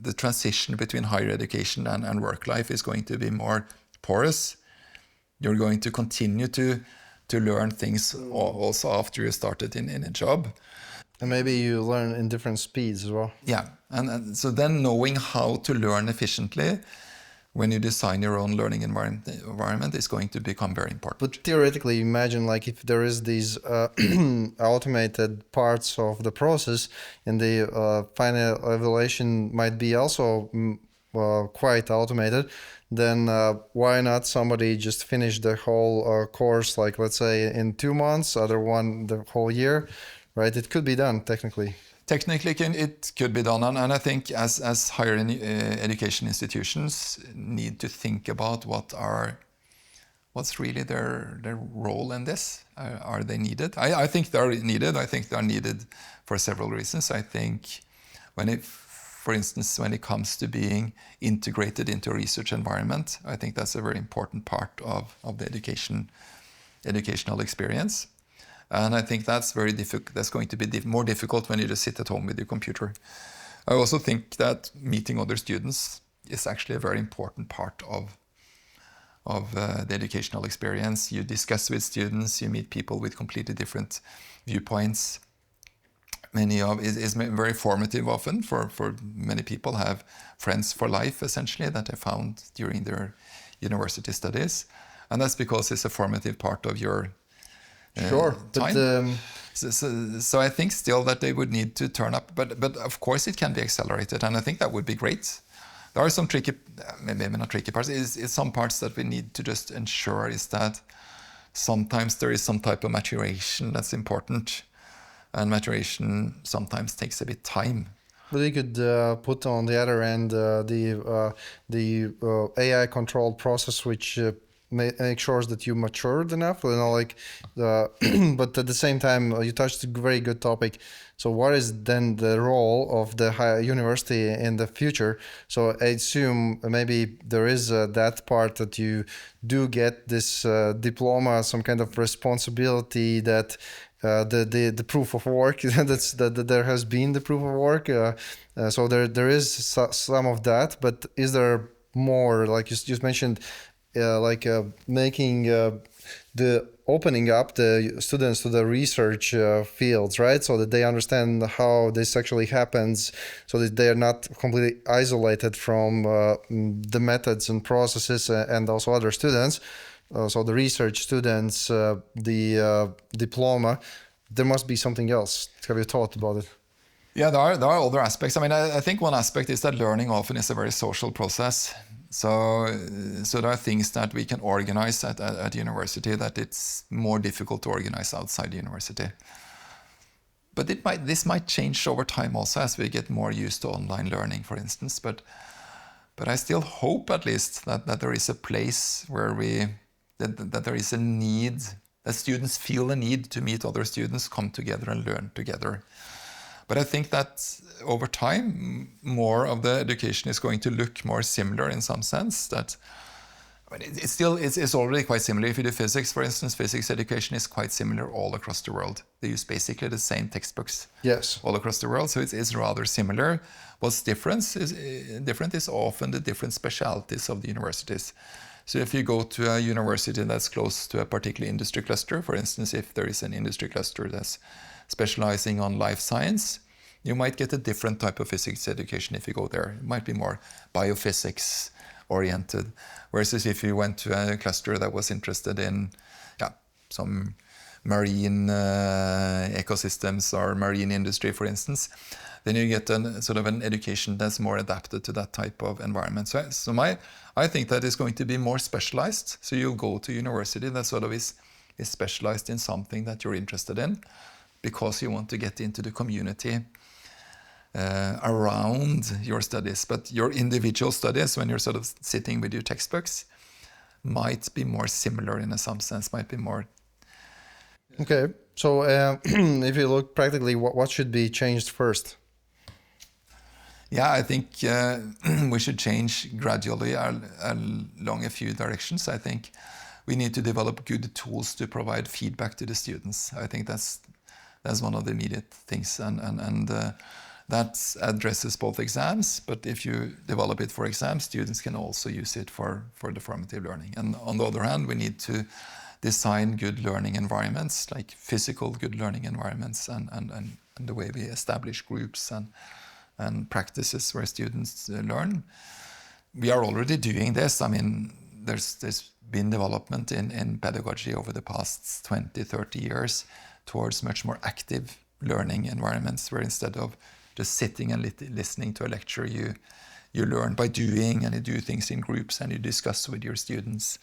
the transition between higher education and work life is going to be more porous. You're going to continue to learn things also after you started in a job. And maybe you learn in different speeds as well. Yeah, and so then knowing how to learn efficiently when you design your own learning environment is going to become very important. But theoretically, imagine like if there is these automated parts of the process and the final evaluation might be also quite automated, then why not somebody just finish the whole course, like let's say in 2 months, other one the whole year, right? It could be done technically. Technically, it could be done, and I think as higher education institutions need to think about what's really their role in this. Are they needed? I think they're needed. I think they're needed for several reasons. I think for instance, when it comes to being integrated into a research environment, I think that's a very important part of the educational experience. And I think that's very difficult. That's going to be more difficult when you just sit at home with your computer. I also think that meeting other students is actually a very important part of the educational experience. You discuss with students, you meet people with completely different viewpoints. Is very formative often for many people, have friends for life, essentially, that they found during their university studies. And that's because it's a formative part of your Sure, time. So I think still that they would need to turn up, but of course it can be accelerated, and I think that would be great. There are some tricky, maybe not tricky parts. It's some parts that we need to just ensure is that sometimes there is some type of maturation that's important, and maturation sometimes takes a bit time. But you could put on the other end the AI controlled process, which make sure that you matured enough, but at the same time you touched a very good topic. So what is then the role of the higher university in the future? So I assume maybe there is that part that you do get this diploma, some kind of responsibility that the proof of work that there has been the proof of work. So there is some of that, but is there more, like you just mentioned, making the opening up the students to the research fields, right? So that they understand how this actually happens, so that they are not completely isolated from the methods and processes and also other students. So the research students, the diploma, there must be something else. Have you thought about it? Yeah, there are other aspects. I mean, I think one aspect is that learning often is a very social process. So there are things that we can organize at university that it's more difficult to organize outside the university. But this might change over time also as we get more used to online learning, for instance. But I still hope at least that there is a place where that there is a need, that students feel a need to meet other students, come together and learn together. But I think that over time, more of the education is going to look more similar in some sense. That I mean, it's already quite similar. If you do physics, for instance, physics education is quite similar all across the world. They use basically the same textbooks all across the world, so it's rather similar. What's different is often the different specialities of the universities. So if you go to a university that's close to a particular industry cluster, for instance, if there is an industry cluster that's specializing on life science, you might get a different type of physics education if you go there. It might be more biophysics oriented. Whereas if you went to a cluster that was interested in some marine ecosystems or marine industry, for instance, then you get an education that's more adapted to that type of environment. So I think that is going to be more specialized. So you'll go to university that sort of is specialized in something that you're interested in, because you want to get into the community around your studies. But your individual studies, when you're sort of sitting with your textbooks, might be more similar in some sense, might be more. Okay, so if you look practically, what should be changed first? Yeah, I think we should change gradually along a few directions. I think we need to develop good tools to provide feedback to the students. I think that's one of the immediate things, and that addresses both exams. But if you develop it for exams, students can also use it for the formative learning. And on the other hand, we need to design good learning environments, like physical good learning environments, and the way we establish groups and practices where students learn. We are already doing this. I mean, there's been development in pedagogy over the past 20, 30 years towards much more active learning environments, where instead of just sitting and listening to a lecture, you learn by doing, and you do things in groups, and you discuss with your students,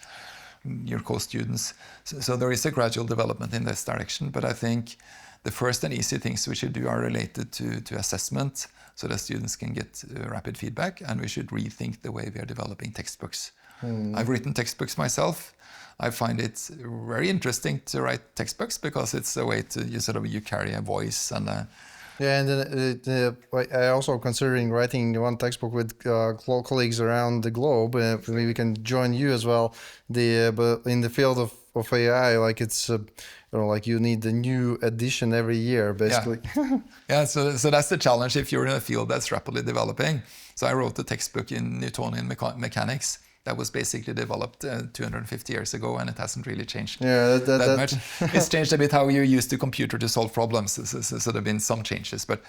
your co-students. So there is a gradual development in this direction, but I think the first and easy things we should do are related to assessment, so that students can get rapid feedback, and we should rethink the way we are developing textbooks. I've written textbooks myself. I find it very interesting to write textbooks, because it's a way to you carry a voice and and then I also considering writing one textbook with colleagues around the globe. Maybe we can join you as well. But in the field of AI, like it's like you need a new edition every year, basically. Yeah. So that's the challenge if you're in a field that's rapidly developing. So I wrote a textbook in Newtonian mechanics that was basically developed 250 years ago, and it hasn't really changed that much. It's changed a bit how you use the computer to solve problems. So there have been some changes, but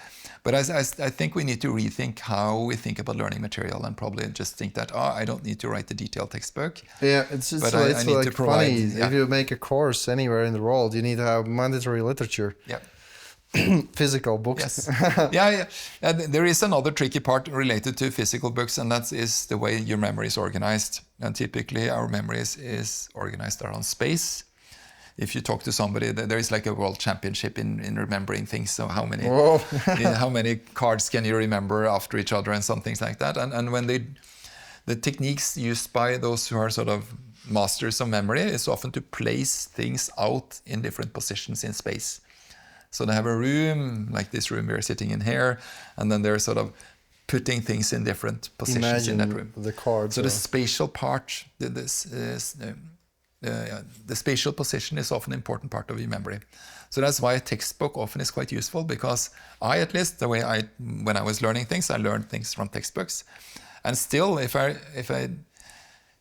I think we need to rethink how we think about learning material, and probably just think that I don't need to write a detailed textbook. Yeah, it's like funny. If you make a course anywhere in the world, you need to have mandatory literature. Yeah. Physical books. Yes. Yeah. There is another tricky part related to physical books, and that is the way your memory is organized. And typically our memory is organized around space. If you talk to somebody, there is like a world championship in remembering things. So how many cards can you remember after each other, and some things like that. And when the techniques used by those who are sort of masters of memory is often to place things out in different positions in space. So they have a room, like this room we're sitting in here, and then they're sort of putting things in different positions in that room. The cards. So the spatial part, the spatial position is often an important part of your memory. So that's why a textbook often is quite useful, because at least when I was learning things, I learned things from textbooks. And still, if I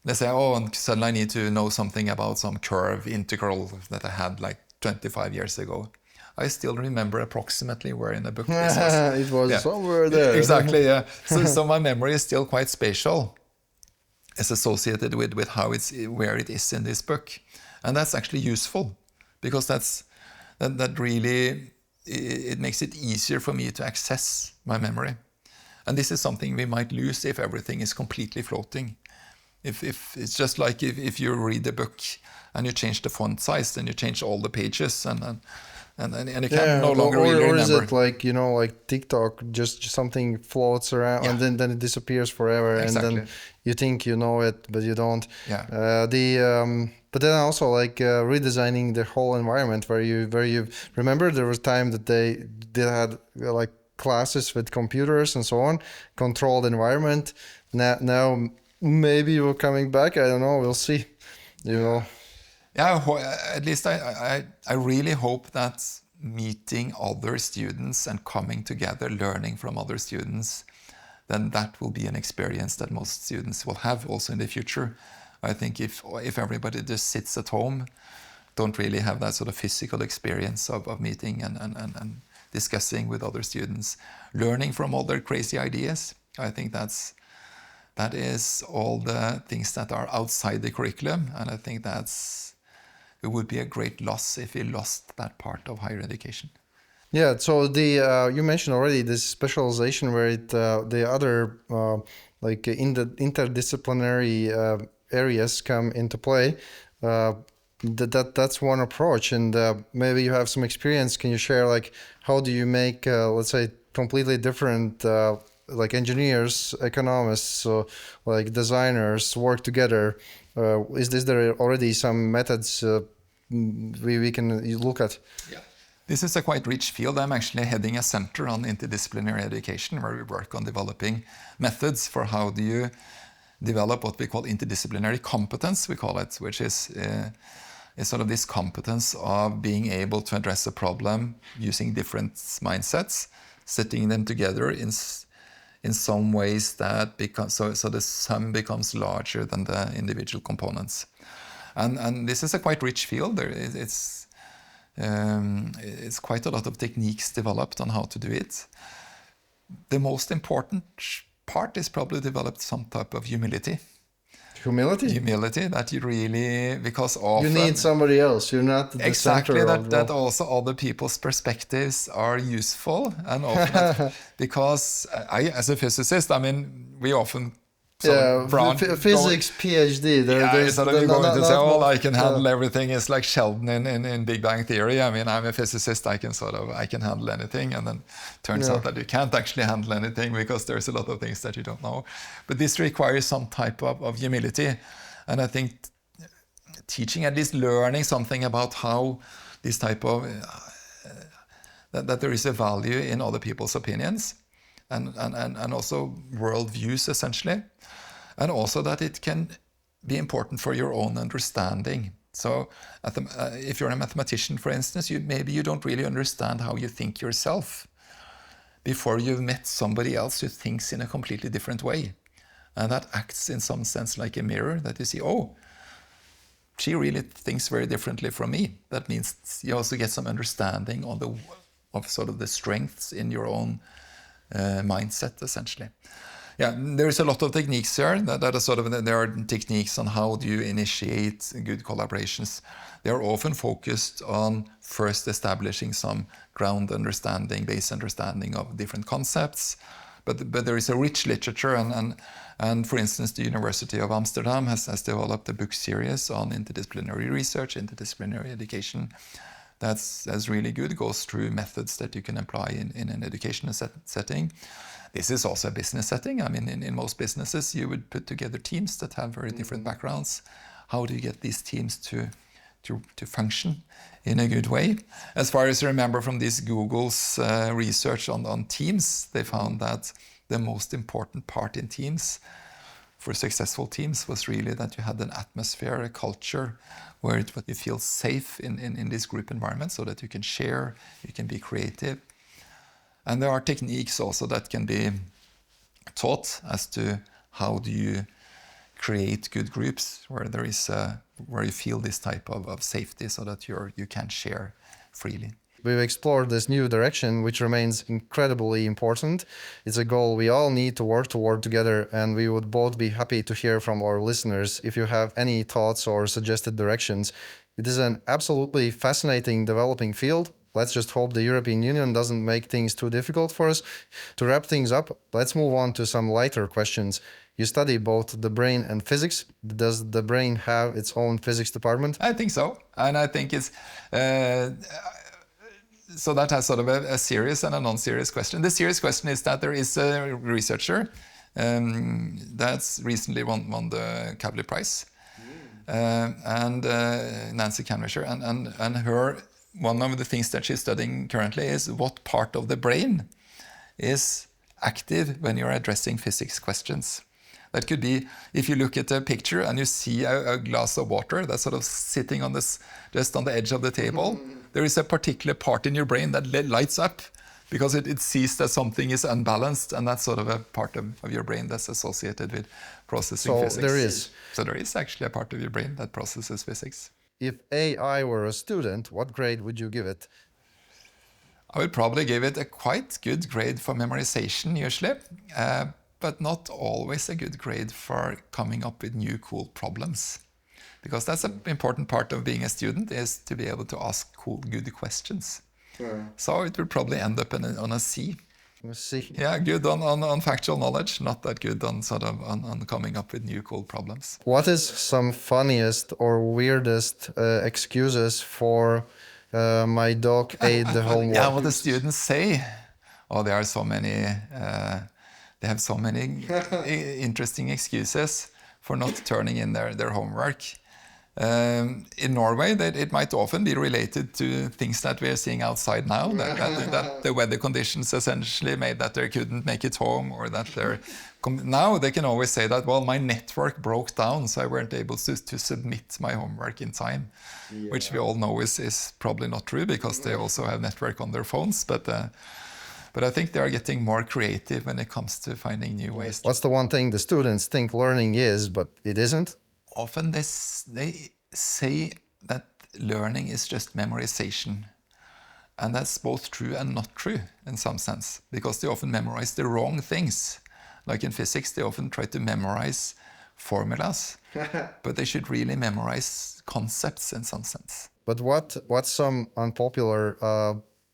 let's say, suddenly I need to know something about some curve integral that I had like 25 years ago, I still remember approximately where in the book this was. It was somewhere there. Exactly, yeah. So my memory is still quite spatial. It's associated with where it is in this book. And that's actually useful, because that really, it makes it easier for me to access my memory. And this is something we might lose if everything is completely floating. If it's just like if you read a book and you change the font size, then you change all the pages, and you can no longer really remember. Or is it like, like TikTok, just something floats around and then it disappears forever, exactly. And then you think you know it, but you don't. Yeah. But then also like redesigning the whole environment where you remember there was time that they had like classes with computers and so on, controlled environment. Now maybe we're coming back. I don't know. We'll see. Yeah, at least I really hope that meeting other students and coming together, learning from other students, then that will be an experience that most students will have also in the future. I think if everybody just sits at home, don't really have that sort of physical experience of meeting and discussing with other students, learning from other crazy ideas. I think that is all the things that are outside the curriculum, and I think it would be a great loss if we lost that part of higher education. Yeah, so the you mentioned already this specialization where the other in the interdisciplinary areas come into play. That's one approach, and maybe you have some experience. Can you share how do you make let's say completely different like engineers, economists, like designers work together? Is there already some methods we can look at? Yeah. This is a quite rich field. I'm actually heading a center on interdisciplinary education where we work on developing methods for how do you develop what we call interdisciplinary competence, we call it, which is sort of this competence of being able to address a problem using different mindsets, setting them together in some ways that so the sum becomes larger than the individual components. And this is a quite rich field. It's quite a lot of techniques developed on how to do it. The most important part is probably developed some type of humility. Humility, that you really, because often... You need somebody else, you're not the exactly, center that also other people's perspectives are useful, and often because I, as a physicist, I mean, we often... physics PhD. You're going to say, well, I can handle everything. It's like Sheldon in Big Bang Theory. I mean, I'm a physicist. I can handle anything, and then turns out that you can't actually handle anything because there's a lot of things that you don't know. But this requires some type of humility, and I think teaching, at least learning something about how this type of that there is a value in other people's opinions, and also worldviews essentially. And also that it can be important for your own understanding. So if you're a mathematician, for instance, maybe you don't really understand how you think yourself before you've met somebody else who thinks in a completely different way. And that acts in some sense like a mirror, that you see, oh, she really thinks very differently from me. That means you also get some understanding of sort of the strengths in your own mindset, essentially. Yeah, there's a lot of techniques here. That are sort of, there are techniques on how do you initiate good collaborations. They are often focused on first establishing some ground understanding, base understanding of different concepts. But there is a rich literature, and for instance, the University of Amsterdam has developed a book series on interdisciplinary research, interdisciplinary education. That's really good. It goes through methods that you can apply in an educational setting. This is also a business setting. I mean, in most businesses, you would put together teams that have very different backgrounds. How do you get these teams to function in a good way? As far as I remember from this Google's research on teams, they found that the most important part in teams, for successful teams, was really that you had an atmosphere, a culture, where you feel safe in this group environment so that you can share, you can be creative. And there are techniques also that can be taught as to how do you create good groups where there is where you feel this type of safety so that you can share freely. We've explored this new direction, which remains incredibly important. It's a goal we all need to work toward together, and we would both be happy to hear from our listeners if you have any thoughts or suggested directions. It is an absolutely fascinating developing field. Let's just hope the European Union doesn't make things too difficult for us. To wrap things up, let's move on to some lighter questions. You study both the brain and physics. Does the brain have its own physics department? I think so. And I think it's... so that has sort of a serious and a non-serious question. The serious question is that there is a researcher that's recently won the Kavli Prize. And Nancy Canwisher. And her... One of the things that she's studying currently is what part of the brain is active when you're addressing physics questions. That could be if you look at a picture and you see a glass of water that's sort of sitting on this, just on the edge of the table. There is a particular part in your brain that lights up because it sees that something is unbalanced, and that's sort of a part of your brain that's associated with processing physics. So there is. So there is actually a part of your brain that processes physics. If AI were a student, what grade would you give it? I would probably give it a quite good grade for memorization usually, but not always a good grade for coming up with new cool problems. Because that's an important part of being a student, is to be able to ask cool, good questions. Yeah. So it would probably end up on a C. C. Yeah, good on factual knowledge, not that good on on coming up with new cool problems. What is some funniest or weirdest excuses for my dog ate the homework? Yeah, what the students say. Oh, there are so many. They have so many interesting excuses for not turning in their homework. In Norway, it might often be related to things that we are seeing outside now, that the weather conditions essentially made that they couldn't make it home, or that now they can always say that, well, my network broke down, so I weren't able to submit my homework in time, yeah. Which we all know is probably not true, because they also have network on their phones, but I think they are getting more creative when it comes to finding new ways. What's the one thing the students think learning is, but it isn't? Often they say that learning is just memorization. And that's both true and not true in some sense, because they often memorize the wrong things. Like in physics, they often try to memorize formulas, but they should really memorize concepts in some sense. But what's some unpopular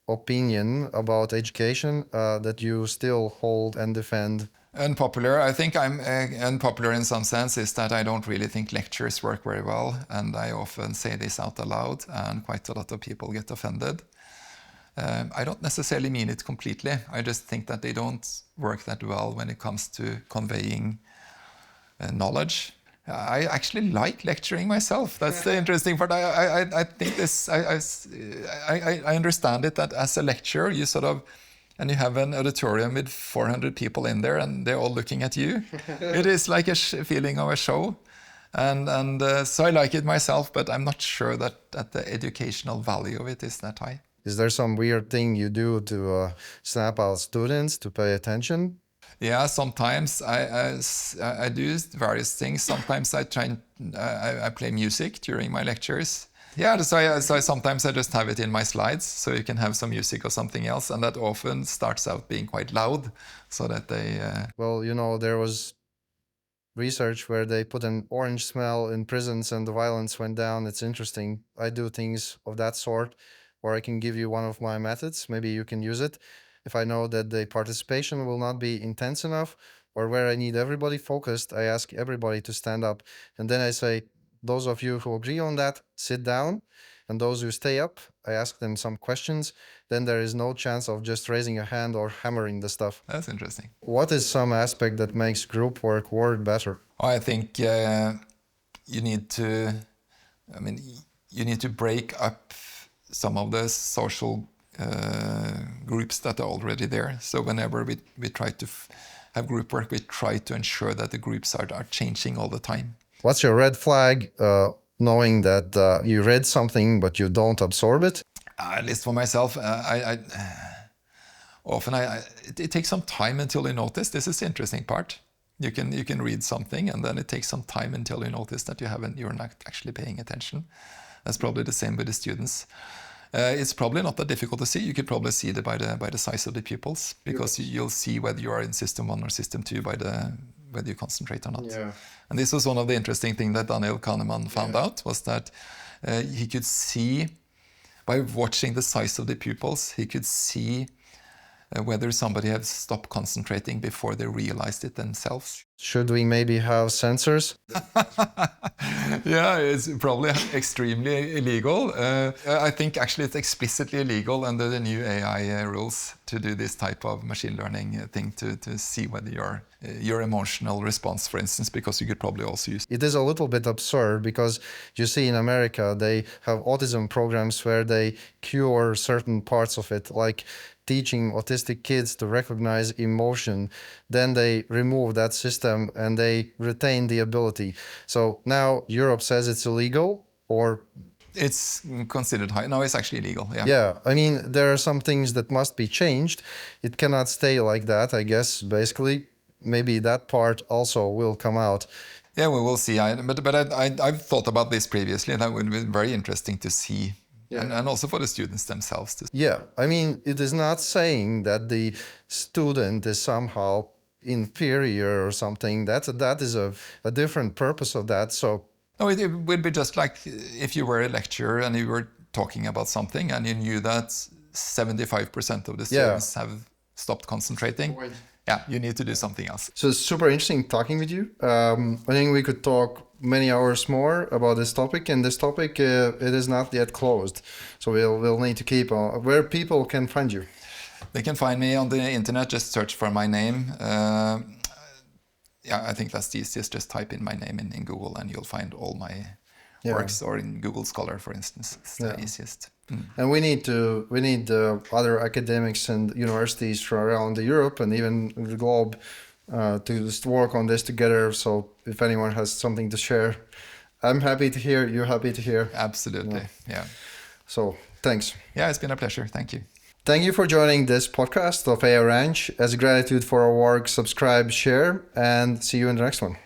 opinion about education that you still hold and defend? Unpopular. I think I'm unpopular in some sense is that I don't really think lectures work very well, and I often say this out aloud, and quite a lot of people get offended. I don't necessarily mean it completely. I just think that they don't work that well when it comes to conveying knowledge. I actually like lecturing myself. That's the interesting part. I think this. I understand it that as a lecturer, you sort of. And you have an auditorium with 400 people in there, and they're all looking at you. It is like a feeling of a show. And so I like it myself, but I'm not sure that the educational value of it is that high. Is there some weird thing you do to snap out students to pay attention? Yeah, sometimes I do various things. Sometimes I play music during my lectures. Yeah, so sometimes I just have it in my slides, so you can have some music or something else, and that often starts out being quite loud, so that they... Well, you know, there was research where they put an orange smell in prisons and the violence went down. It's interesting. I do things of that sort, or I can give you one of my methods. Maybe you can use it. If I know that the participation will not be intense enough, or where I need everybody focused, I ask everybody to stand up, and then I say, those of you who agree on that, sit down. And those who stay up, I ask them some questions. Then there is no chance of just raising a hand or hammering the stuff. That's interesting. What is some aspect that makes group work better? I think you need to break up some of the social groups that are already there. So whenever we try to have group work, we try to ensure that the groups are changing all the time. What's your red flag, knowing that you read something but you don't absorb it? At least for myself, it takes some time until you notice. This is the interesting part. You can read something, and then it takes some time until you notice that you're not actually paying attention. That's probably the same with the students. It's probably not that difficult to see. You could probably see it by the size of the pupils, because you'll see whether you are in system 1 or system 2 by whether you concentrate or not. Yeah. And this was one of the interesting things that Daniel Kahneman found out, was that he could see, by watching the size of the pupils, he could see whether somebody had stopped concentrating before they realized it themselves. Should we maybe have sensors? Yeah, it's probably extremely illegal. I think actually it's explicitly illegal under the new AI rules to do this type of machine learning thing to see whether your emotional response, for instance, because you could probably also use... It is a little bit absurd, because you see in America, they have autism programs where they cure certain parts of it, like teaching autistic kids to recognize emotion. Then they remove that system and they retain the ability. So now Europe says it's illegal, or... It's considered high. No, it's actually illegal. Yeah. Yeah. I mean, there are some things that must be changed. It cannot stay like that, I guess, basically. Maybe that part also will come out. Yeah, we will see. But I've thought about this previously, and that would be very interesting to see and also for the students themselves. Yeah, I mean, it is not saying that the student is somehow inferior or something. That is a different purpose of that. So no, it would be just like if you were a lecturer and you were talking about something and you knew that 75% of the students have stopped concentrating. Yeah, you need to do something else. So it's super interesting talking with you. I think we could talk many hours more about this topic, and this topic it is not yet closed. So we'll need to keep on. Where people can find you? They can find me on the internet. Just search for my name. I think that's the easiest. Just type in my name in Google, and you'll find all my works, or in Google Scholar, for instance. It's the easiest. And we need other academics and universities from around Europe and even the globe to just work on this together. So if anyone has something to share, I'm happy to hear. You're happy to hear. Absolutely. Yeah. So thanks. Yeah, it's been a pleasure. Thank you. Thank you for joining this podcast of AI Ranch. As a gratitude for our work, subscribe, share, and see you in the next one.